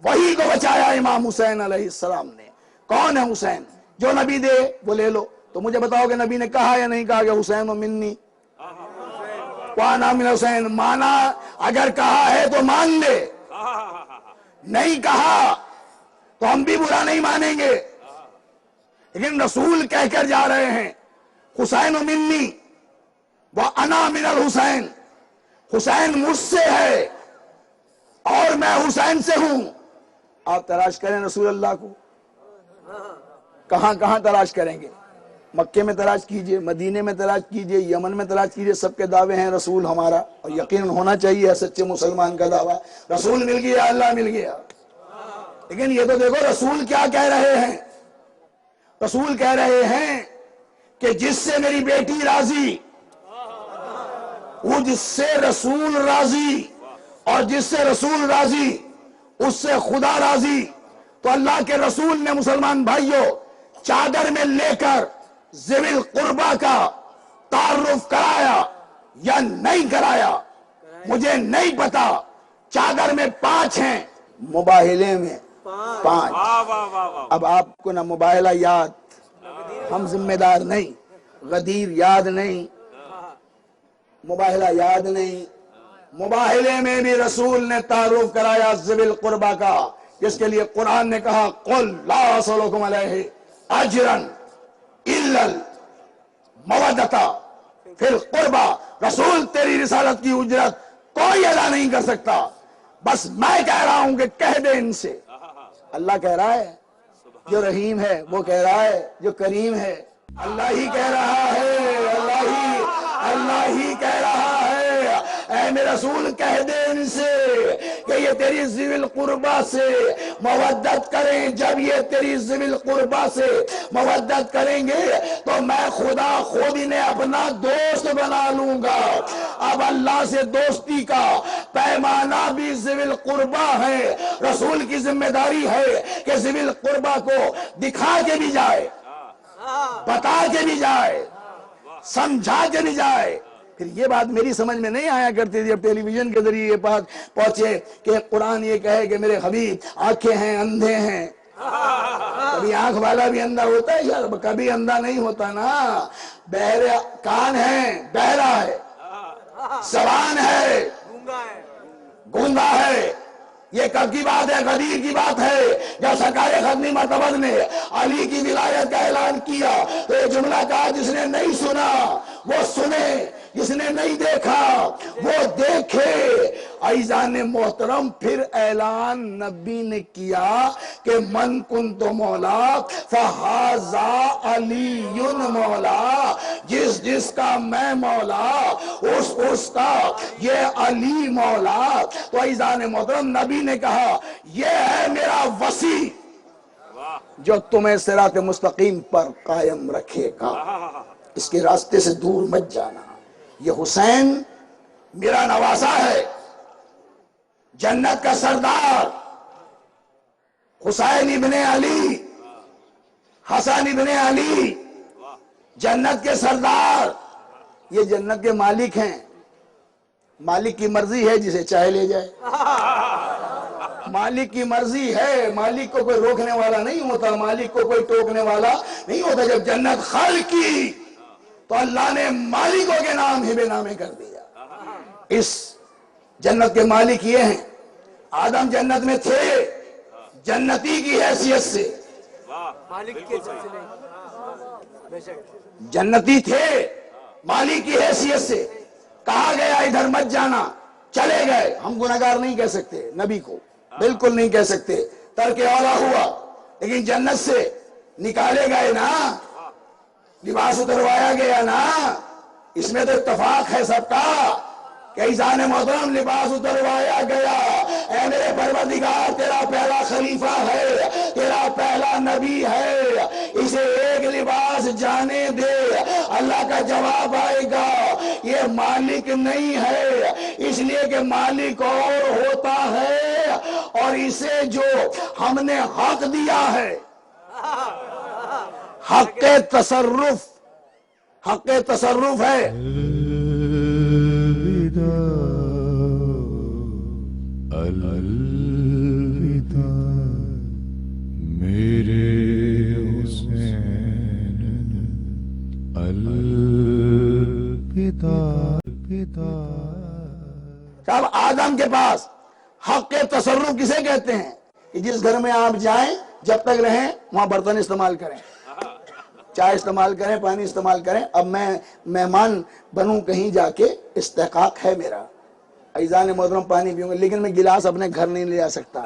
وہی کو بچایا امام حسین علیہ السلام نے۔ کون ہے حسین؟ جو نبی دے وہ لے لو۔ تو مجھے بتاؤ کہ نبی نے کہا یا نہیں کہا کہ حسین و منی وانا من حسین؟ مانا اگر کہا ہے تو مان لے، نہیں کہا تو ہم بھی برا نہیں مانیں گے، لیکن رسول کہہ کر جا رہے ہیں حسین و منی وانا من الحسین، حسین مجھ سے ہے اور میں حسین سے ہوں۔ آپ تلاش کریں رسول اللہ کو، کہاں کہاں تلاش کریں گے؟ مکے میں تلاش کیجئے، مدینے میں تلاش کیجئے، یمن میں تلاش کیجئے، سب کے دعوے ہیں رسول ہمارا، اور یقین ہونا چاہیے سچے مسلمان کا دعویٰ، رسول مل گیا، اللہ مل گیا۔ لیکن یہ تو دیکھو رسول کیا کہہ رہے ہیں، رسول کہہ رہے ہیں کہ جس سے میری بیٹی راضی، وہ جس سے رسول راضی، اور جس سے رسول راضی اس سے خدا راضی۔ تو اللہ کے رسول نے مسلمان بھائیوں چادر میں لے کر ذوی القربہ کا تعارف کرایا یا نہیں کرایا مجھے نہیں پتا۔ چادر میں 5 ہیں، مباہلے میں 5۔ اب آپ کو نہ مباہلہ یاد، ہم ذمہ دار نہیں، غدیر یاد نہیں، مباہلہ یاد نہیں۔ مباہلے میں بھی رسول نے تعارف کرایا ذوی القربہ کا، جس کے لیے قرآن نے کہا قُلْ لَا أَسْأَلُكُمْ عَلَيْهِ أَجْرًا إِلَّا الْمَوَدَّةَ فِي الْقُرْبَى۔ رسول تیری رسالت کی اجرت کوئی ادا نہیں کر سکتا، بس میں کہہ رہا ہوں کہ کہہ دے ان سے۔ اللہ کہہ رہا ہے، جو رحیم ہے وہ کہہ رہا ہے، جو کریم ہے اللہ ہی کہہ رہا ہے، اللہ ہی کہہ رہا ہے۔ اے میرے رسول کہہ دے ان سے کہ یہ تیری ذوی القربہ سے مودت کریں۔ جب یہ تیری ذوی القربہ سے مودت کریں گے تو میں خدا خود انہیں اپنا دوست بنا لوں گا۔ اب اللہ سے دوستی کا پیمانہ بھی ذوی القربہ ہے۔ رسول کی ذمہ داری ہے کہ ذوی القربہ کو دکھا کے بھی جائے، بتا کے بھی جائے، سمجھا کے بھی جائے۔ پھر یہ بات میری سمجھ میں نہیں آیا کرتی تھی، اب ٹیلی ویژن کے ذریعے یہ بات پہنچے کہ قرآن یہ کہے کہ میرے حبیب آنکھیں ہیں، اندھے ہیں۔ کبھی آنکھ والا بھی اندھا ہوتا ہے یار، کبھی اندھا نہیں ہوتا نا۔ بہرے کان ہیں، بہرا ہے، زبان ہے، گونگا ہے۔ یہ کب کی بات ہے؟ غدیر کی بات ہے۔ جب سرکار ختمی مرتبہ نے علی کی ولایت کا اعلان کیا تو یہ جملہ کہا جس نے نہیں سنا وہ سنے، جس نے نہیں دیکھا وہ دیکھے۔ عزیزان محترم، پھر اعلان نبی نے کیا کہ من کنت مولا فہذا علی مولا، جس کا میں مولا اس کا یہ علی مولا۔ تو عزیزان محترم، نبی نے کہا یہ ہے میرا وصی جو تمہیں صراط مستقیم پر قائم رکھے گا، اس کے راستے سے دور مت جانا۔ یہ حسین میرا نواسا ہے، جنت کا سردار حسین ابن علی، حسن ابن علی جنت کے سردار، یہ جنت کے مالک ہیں۔ مالک کی مرضی ہے جسے چاہے لے جائے، مالک کی مرضی ہے، مالک کو کوئی روکنے والا نہیں ہوتا، مالک کو کوئی ٹوکنے والا نہیں ہوتا۔ جب جنت خلق کی تو اللہ نے مالکوں کے نام ہبے نامے کر دیا۔ اس جنت کے مالک یہ ہیں۔ آدم جنت میں تھے جنتی کی حیثیت سے، جنتی تھے مالک کی حیثیت سے، کہا گیا ادھر مت جانا، چلے گئے۔ ہم گناہگار نہیں کہہ سکتے نبی کو، بالکل نہیں کہہ سکتے، ترک اولا ہوا، لیکن جنت سے نکالے گئے نا، لباس اتروایا گیا نا۔ اس میں تو اتفاق ہے سب کا کہ عزیزان محترم لباس اتروایا گیا۔ اے میرے پروردگار، تیرا پہلا خلیفہ ہے، تیرا پہلا نبی ہے، اسے ایک لباس جانے دے۔ اللہ کا جواب آئے گا یہ مالک نہیں ہے، اس لیے کہ مالک اور ہوتا ہے، اور اسے جو ہم نے حق دیا ہے، حق تصرف، حق تصرف ہے۔ الوداع میرے حسین، الوداع۔ اب آدم کے پاس حق تصرف کسے کہتے ہیں؟ کہ جس گھر میں آپ جائیں جب تک رہیں وہاں برتن استعمال کریں، چائے استعمال کریں، پانی استعمال کریں۔ اب میں مہمان بنوں کہیں جا کے، استحقاق ہے میرا، عزیزان محترم پانی پیوں گا، لیکن میں گلاس اپنے گھر نہیں لے جا سکتا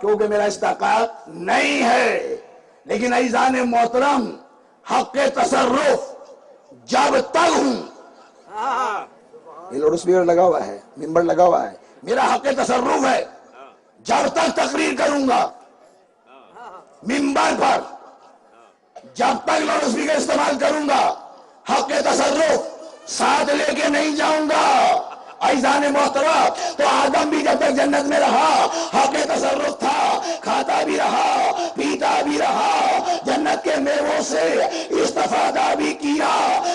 کیونکہ میرا استحقاق نہیں ہے۔ لیکن عزیزان محترم حق تصرف جب تک ہوں، یہ لاؤڈ اسپیکر لگا ہوا ہے، ممبر لگا ہوا ہے، میرا حق تصرف ہے، جب تک تقریر کروں گا ممبر پر، جب تک لاؤڈ اسپیکر استعمال کروں گا حق تصرف ساتھ لے کے نہیں جاؤں گا۔ عزیزان محترم تو آدم بھی جب تک جنت میں رہا حق تصرف تھا، کھاتا بھی رہا پیتا بھی رہا، جنت کے میووں سے استفادہ بھی کیا،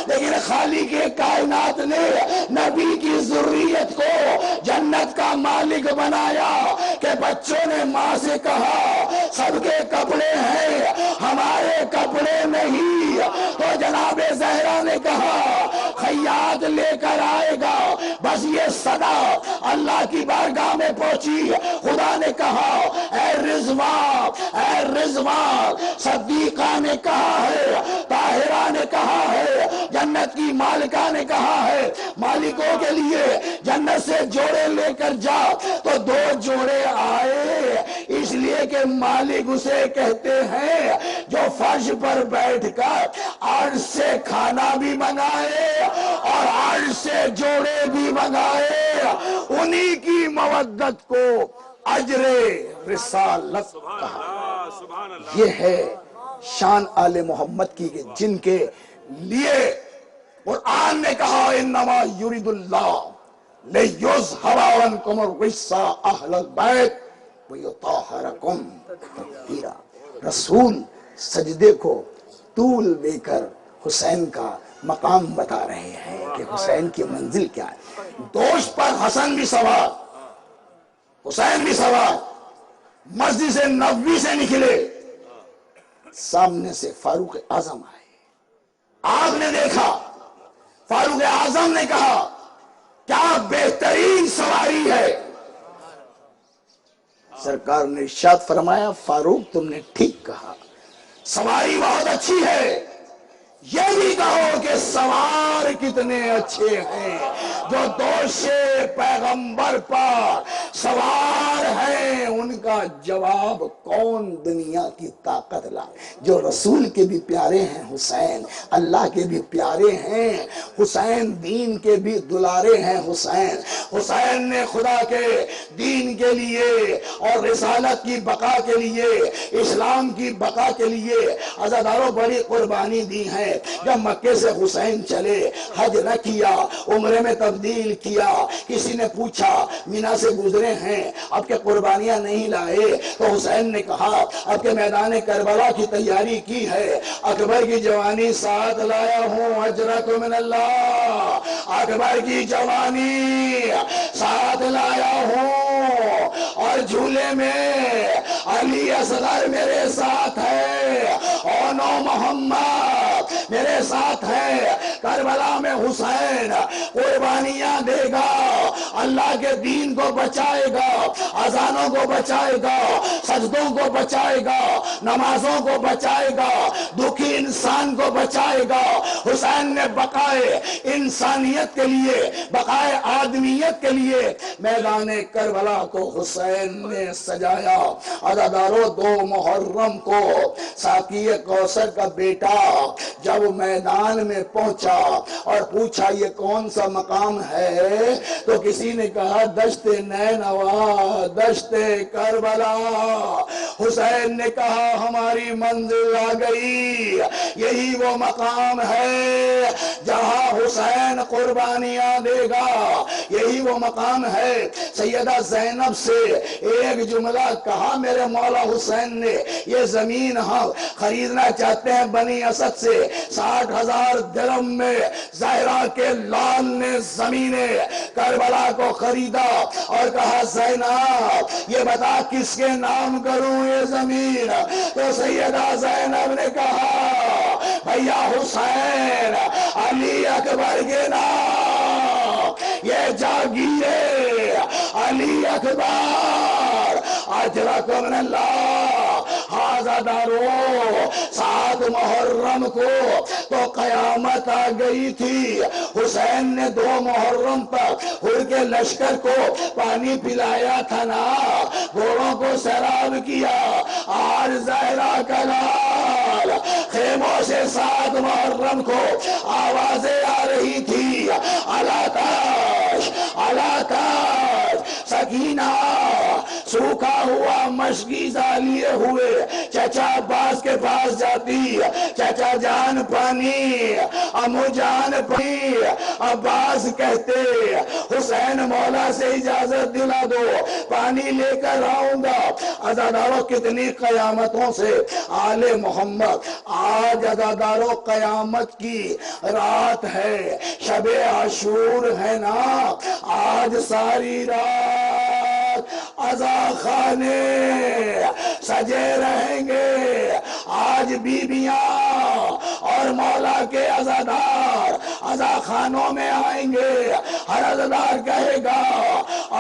لیکن خالق کائنات نے نبی کی ذریت کو جنت کا مالک بنایا کہ بچوں نے ماں سے کہا سب کے کپڑے ہیں ہمارے کپڑے نہیں، تو جناب زہرا نے کہا خیاط لے کر آئے گا، بس یہ صدا اللہ کی بارگاہ میں پہنچی، خدا نے کہا اے رضوان، صدیقہ نے کہا ہے، طاہرہ نے کہا ہے، جنت کی مالکہ نے کہا ہے مالکوں کے لیے جنت سے جوڑے لے کر جا، تو 2 جوڑے آئے، اس لیے کہ مالک اسے کہتے ہیں جو فرش پر بیٹھ کر عرش سے کھانا بھی منگائے اور عرش سے جوڑے بھی منگائے، انہی کی مودت کو اجر رسالت کہا۔ سبحان اللہ، یہ ہے شان آل محمد کی کہ جن کے لیے قرآن نے کہا انما یرید اللہ لیذھب عنکم الرجس اہل البیت ویطہرکم تطہیرا۔ رسول سجدے کو طول دے کر حسین کا مقام بتا رہے ہیں کہ حسین کی منزل کیا ہے۔ دوش پر حسن بھی سوار، حسین بھی سوار، مسجد نبوی سے نکلے، سامنے سے فاروق اعظم آئے، آپ نے دیکھا، فاروق اعظم نے کہا کیا بہترین سواری ہے، سرکار نے ارشاد فرمایا فاروق تم نے ٹھیک کہا، سواری بہت اچھی ہے، یہ بھی کہو کہ سوار کتنے اچھے ہیں جو دوش پیغمبر پر سوار ہیں، ان کا جواب کون دنیا کی طاقت لا۔ جو رسول کے بھی پیارے ہیں حسین، اللہ کے بھی پیارے ہیں حسین، دین کے بھی دلارے ہیں حسین، حسین نے خدا کے دین کے لیے اور رسالت کی بقا کے لیے، اسلام کی بقا کے لیے عزاداروں بڑی قربانی دی ہے۔ جب مکے سے حسین چلے، حج نہ کیا، عمرے میں تبدیل کیا، کسی نے پوچھا مینا سے گزرے ہیں اب کے قربانیاں نہیں لائے، تو حسین نے کہا اب کے میدان کربلا کی تیاری کی ہے، اکبر کی جوانی ساتھ لایا ہوں، اجرکم من اللہ، اکبر کی جوانی ساتھ لایا ہوں، اور جھولے میں علی اصغر میرے ساتھ ہے، اونو محمد میرے ساتھ ہے، کربلا میں حسین قربانیاں دے گا، اللہ کے دین کو بچائے گا، اذانوں کو بچائے گا، سجدوں کو بچائے گا، نمازوں کو بچائے گا، دکھی انسان کو بچائے گا۔ حسین نے بقائے انسانیت کے لیے، بقائے آدمیت کے لیے میدان کربلا کو حسین نے سجایا۔ عزاداروں 2 محرم کو ساقی کوثر کا بیٹا جب میدان میں پہنچا اور پوچھا یہ کون سا مقام ہے، تو کسی نے کہا دشت نینوا، دشت کربلا۔ حسین نے کہا ہماری منزل آ گئی، یہی وہ مقام ہے جہاں حسین قربانیاں دے گا، یہی وہ مقام ہے۔ سیدہ زینب سے ایک جملہ کہا میرے مولا حسین نے، یہ زمین ہم خریدنا چاہتے ہیں بنی اسد سے، 60,000 درہم میں زہرا کے لال نے زمین کربلا کو خریدا اور کہا زینب یہ بتا کس کے نام کروں یہ زمین، تو سیدہ زینب نے کہا بھیا حسین علی اکبر کے نام، یہ جاگیر علی اکبر، اجرکم من اللہ۔ عزاداروں 7 محرم کو تو قیامت آ گئی تھی، حسین نے 2 محرم تک ہر کے لشکر کو پانی پلایا تھا نا، گھوڑوں کو سیراب کیا، آج زہرا کا لال خیموں سے 7 محرم کو آوازیں آ رہی تھی، علاکاش علاکاش سکینہ سوکھا ہوا مشکیزہ لیے ہوئے چچا عباس کے پاس جاتی، چچا جان پانی، امو جان پانی۔ عباس کہتے حسین مولا سے اجازت دلا دو، پانی لے کر آؤں گا۔ عزاداروں کتنی قیامتوں سے آل محمد، آج عزاداروں قیامت کی رات ہے، شب عاشور ہے نا، آج ساری رات عزا خانے سجے رہیں گے۔ آج بیبیاں اور مولا کے عزادار عزا خانوں میں آئیں گے، ہر عزادار کہے گا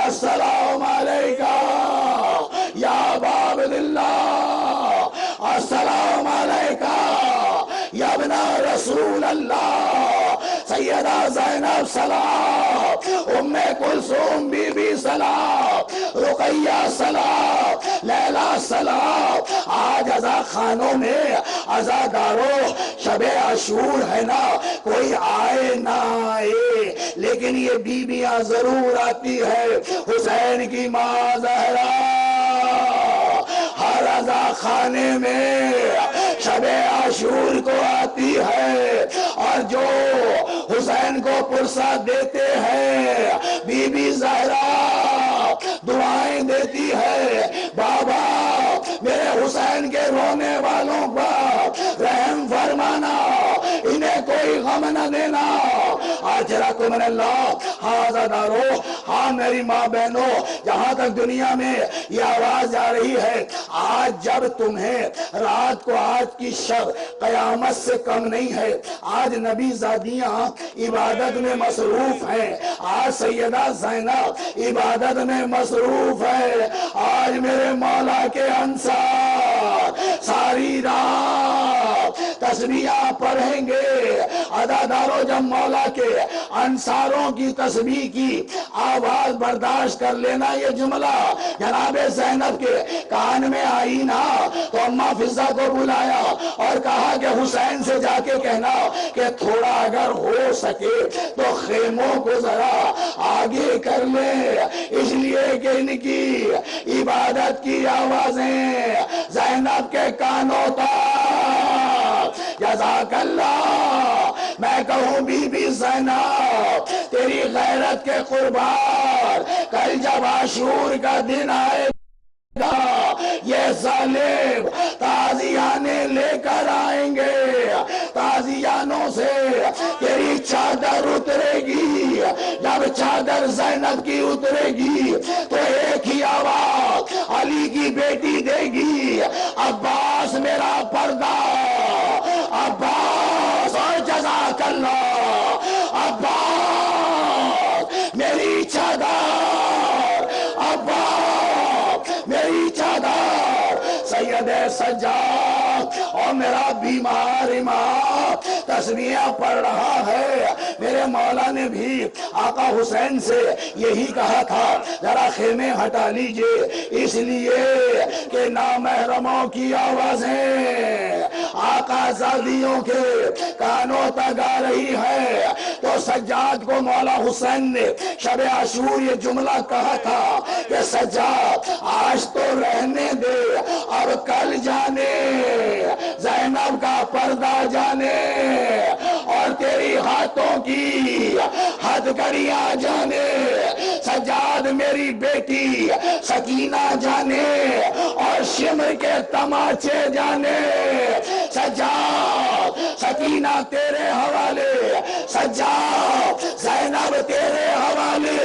السلام علیکہ یا باب اللہ، السلام علیکہ یا ابن رسول اللہ، سیدہ زینب سلام، ام کلثوم بی بی سلام، رقیہ سلام، لیلہ سلام۔ آج عزا خانوں میں عزاداروں شب عاشور ہے نا، کوئی آئے نہ آئے لیکن یہ بیبیاں ضرور آتی ہے۔ حسین کی ماں زہرا ہر عزا خانے میں شب عاشور کو آتی ہے، اور جو حسین کو پرساد دیتے ہیں بی بی زہرا دعائیں دیتی ہے، بابا میرے حسین کے رونے والوں پر رحم فرمانا، انہیں کوئی غم نہ دینا۔ آجرکم من اللہ۔ ہاں عزادارو، ہاں میری ماں بہنوں، جہاں تک دنیا میں یہ آواز جا رہی ہے، آج جب تمہیں رات کو آج کی شب قیامت سے کم نہیں ہے، آج نبی زادیاں عبادت میں مصروف ہیں، آج سیدہ زینب عبادت میں مصروف ہے، آج میرے مولا کے انصار ساری رات تسبیحاں پڑھیں گے۔ عزاداروں جب مولا کے انصاروں کی تسبیح کی آواز برداشت کر لینا، یہ جملہ جناب زینب کے کان میں آئی نا، تو اماں فضہ کو بلایا اور کہا کہ حسین سے جا کے کہنا کہ تھوڑا اگر ہو سکے تو خیموں کو ذرا آگے کر لے، اس لیے کہ ان کی عبادت کی آوازیں زینب کے کانوں تک۔ جزاک اللہ۔ میں کہوں بی بی زینب تیری غیرت کے قربان، کل جب عاشور کا دن آئے یہ ظالم تازیانے لے کر آئیں گے، تازیانوں سے تیری چادر اترے گی، جب چادر زینب کی اترے گی تو ایک ہی آواز علی کی بیٹی دے گی، عباس میرا پردہ، عباس، اور جزاک اللہ، عباس میری چادر، عباس میری چادر۔ سید سجاد اور میرا بیمار امام تسبیحاں پڑھ رہا ہے، میرے مولا نے بھی آقا حسین سے یہی کہا تھا ذرا خیمے ہٹا لیجئے، اس لیے کہ نامحرموں کی آوازیں آقا زادیوں کے کانوں تک آ رہی ہے۔ تو سجاد کو مولا حسین نے شب عاشور یہ جملہ کہا تھا کہ سجاد آج تو رہنے دے، اب کل جانے زینب کا پردہ جانے اور تیری ہاتھوں کی ہتھکڑیاں جانے، سجاد میری بیٹی سکینہ جانے اور شمر کے تماچے جانے، سجاد سکینہ تیرے حوالے، سجاد زینب تیرے حوالے۔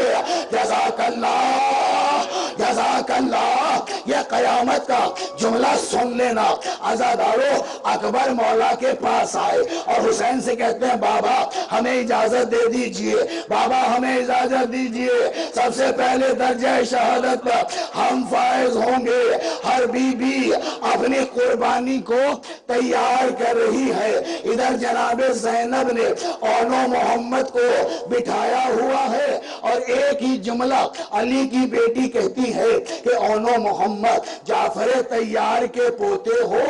جزاک اللہ، جزاک اللہ۔ یہ قیامت کا جملہ سن لینا۔ عزادارو اکبر مولا کے پاس آئے اور حسین سے کہتے ہیں بابا ہمیں اجازت دے دیجئے، بابا ہمیں اجازت دیجئے، سب سے پہلے درجہ شہادت پر ہم فائز ہوں گے۔ ہر بی بی اپنی قربانی کو تیار کر رہی ہے، ادھر جناب زینب نے اونو محمد کو بٹھایا ہوا ہے اور اور ایک ہی جملہ علی کی بیٹی کہتی ہے کہ اونو محمد جعفر طیار کے پوتے ہو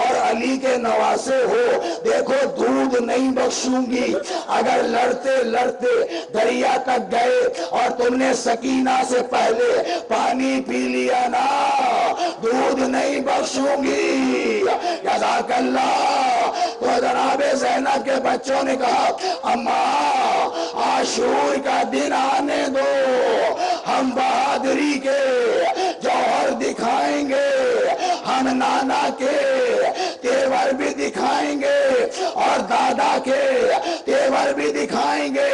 اور علی کے نواسے ہو، دیکھو دودھ نہیں بخشوں گی، اگر لڑتے لڑتے دریا تک گئے اور تم نے سکینہ سے پہلے پانی پی لیا نا، دودھ نہیں بخشوں گی۔ جزاک اللہ۔ تو جناب زینب کے بچوں نے کہا اماں عاشور کا دن آنے دو، ہم بہادری کے جوہر دکھائیں گے، ہم نانا کے تیور بھی دکھائیں گے اور دادا کے تیور بھی دکھائیں گے۔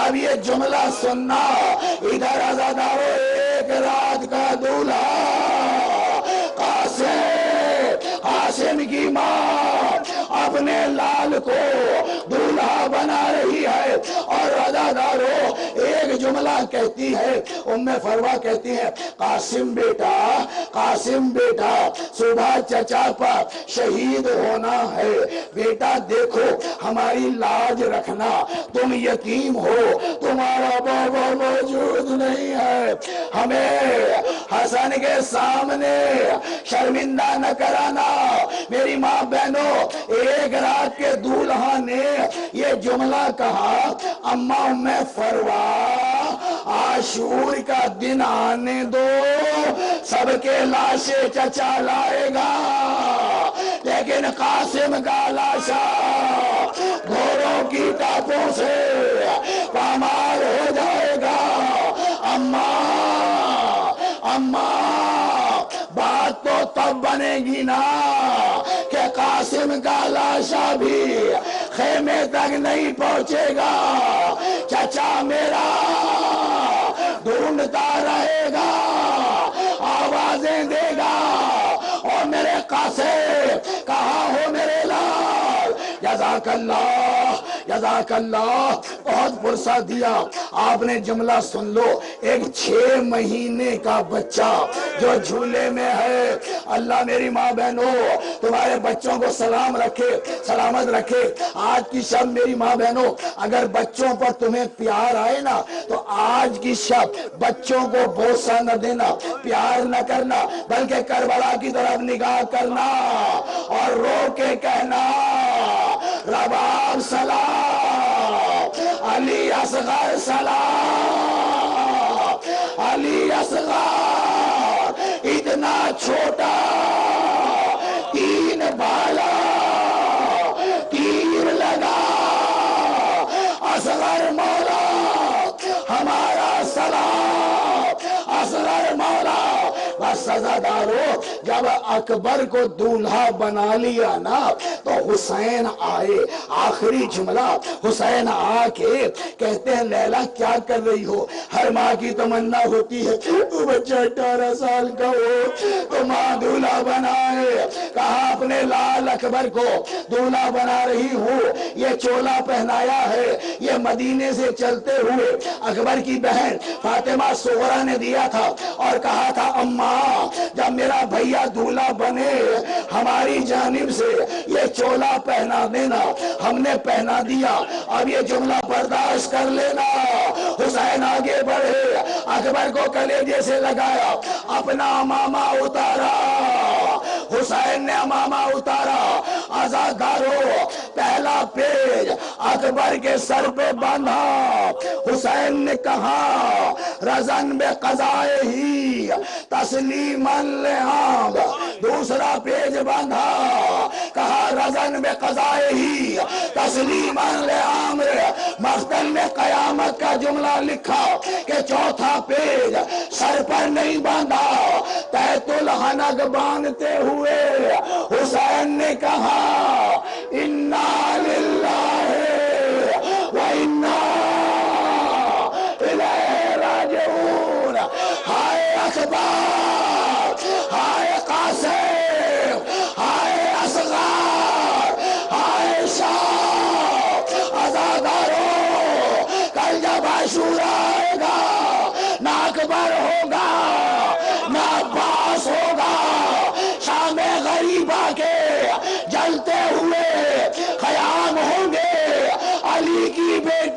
اب یہ جملہ سننا، ادھر عزادارو ایک رات کا دولہا قاسم کی ماں اپنے لال کو دولہا بنا رہی ہے اور عزادارو ایک جملہ کہتی ہے، ام فروا کہتی ہے قاسم بیٹا صبح چچا پر شہید ہونا ہے، بیٹا دیکھو ہماری لاج رکھنا، تم یتیم ہو، تمہارا بابا موجود نہیں ہے، ہمیں حسن کے سامنے شرمندہ نہ کرانا۔ میری ماں بہنوں، ایک رات کے دولہا نے یہ جملہ کہا اماں ام فروا عاشور کا دن آنے دو، سب کے لاشیں چچا لائے گا، لیکن قاسم کا لاشا گھوڑوں کی ٹاپوں سے پامال ہو جائے گا۔ اماں بات تو تب بنے گی نا کہ قاسم کا لاشا بھی خیمے تک نہیں پہنچے گا، چچا میرا ڈھونڈتا رہے گا، آوازیں دے گا، اور میرے قاسم کہاں ہو میرے لال؟ جزاک اللہ، بہت فرصت دیا آپ نے۔ جملہ سن لو، ایک 6 مہینے کا بچہ جو جھولے میں ہے۔ اللہ میری ماں بہنوں تمہارے بچوں کو سلامت رکھے۔ آج کی شب میری ماں بہنوں اگر بچوں پر تمہیں پیار آئے نا تو آج کی شب بچوں کو بوسہ نہ دینا، پیار نہ کرنا، بلکہ کربلا کی طرف نگاہ کرنا اور رو کے کہنا رباب سلام، علی اصغر سلام، علی اصغر اتنا چھوٹا، 3 بالا تیر لگا، اصغر مولا ہمارا سلام، اصغر مولا۔ بس سزادارو جب اکبر کو دولہا بنا لیا نا تو حسین آئے، آخری جملہ حسین آ کے کہتے ہیں لیلا کیا کر رہی ہو؟ ہر ماں کی تمنا ہوتی ہے تو بچہ 18 سال کا ہو تو ماں دولہا بنائے۔ کہا اپنے لال اکبر کو دولہا بنا رہی ہوں، یہ چولا پہنایا ہے، یہ مدینے سے چلتے ہوئے اکبر کی بہن فاطمہ صغرا نے دیا تھا اور کہا تھا اماں جب میرا بھیا دولہا بنے ہماری جانب سے یہ چولا پہنا دینا، ہم نے پہنا دیا، اب یہ جملہ برداشت کر لینا۔ حسین آگے بڑھے، اکبر کو کلیجے سے لگایا، اپنا امامہ اتارا، حسین نے امامہ اتارا، عزادارو پہلا پیج اکبر کے سر پہ باندھا، حسین نے کہا رزن بے قضائے ہی تسلیما لعام، دوسرا پیج باندھا، کہا رزن بے قضائے ہی تسلیما لعام، مقتل میں قیامت کا جملہ لکھا کہ چوتھا پیج سر پر نہیں باندھا، تحت الحنک باندھتے ہوئے حسین نے کہا انا للہ و انا الیہ راجعون، ہائے اکبر، ہائے قاسم، ہائے اصغر، ہائے شام، عزادارو کل جب عاشورہ آئے گا نہ اکبر ہوگا نہ عباس ہوگا، شام غریبہ کے جلتے ہوئے خیام ہوں گے، علی کی بیٹی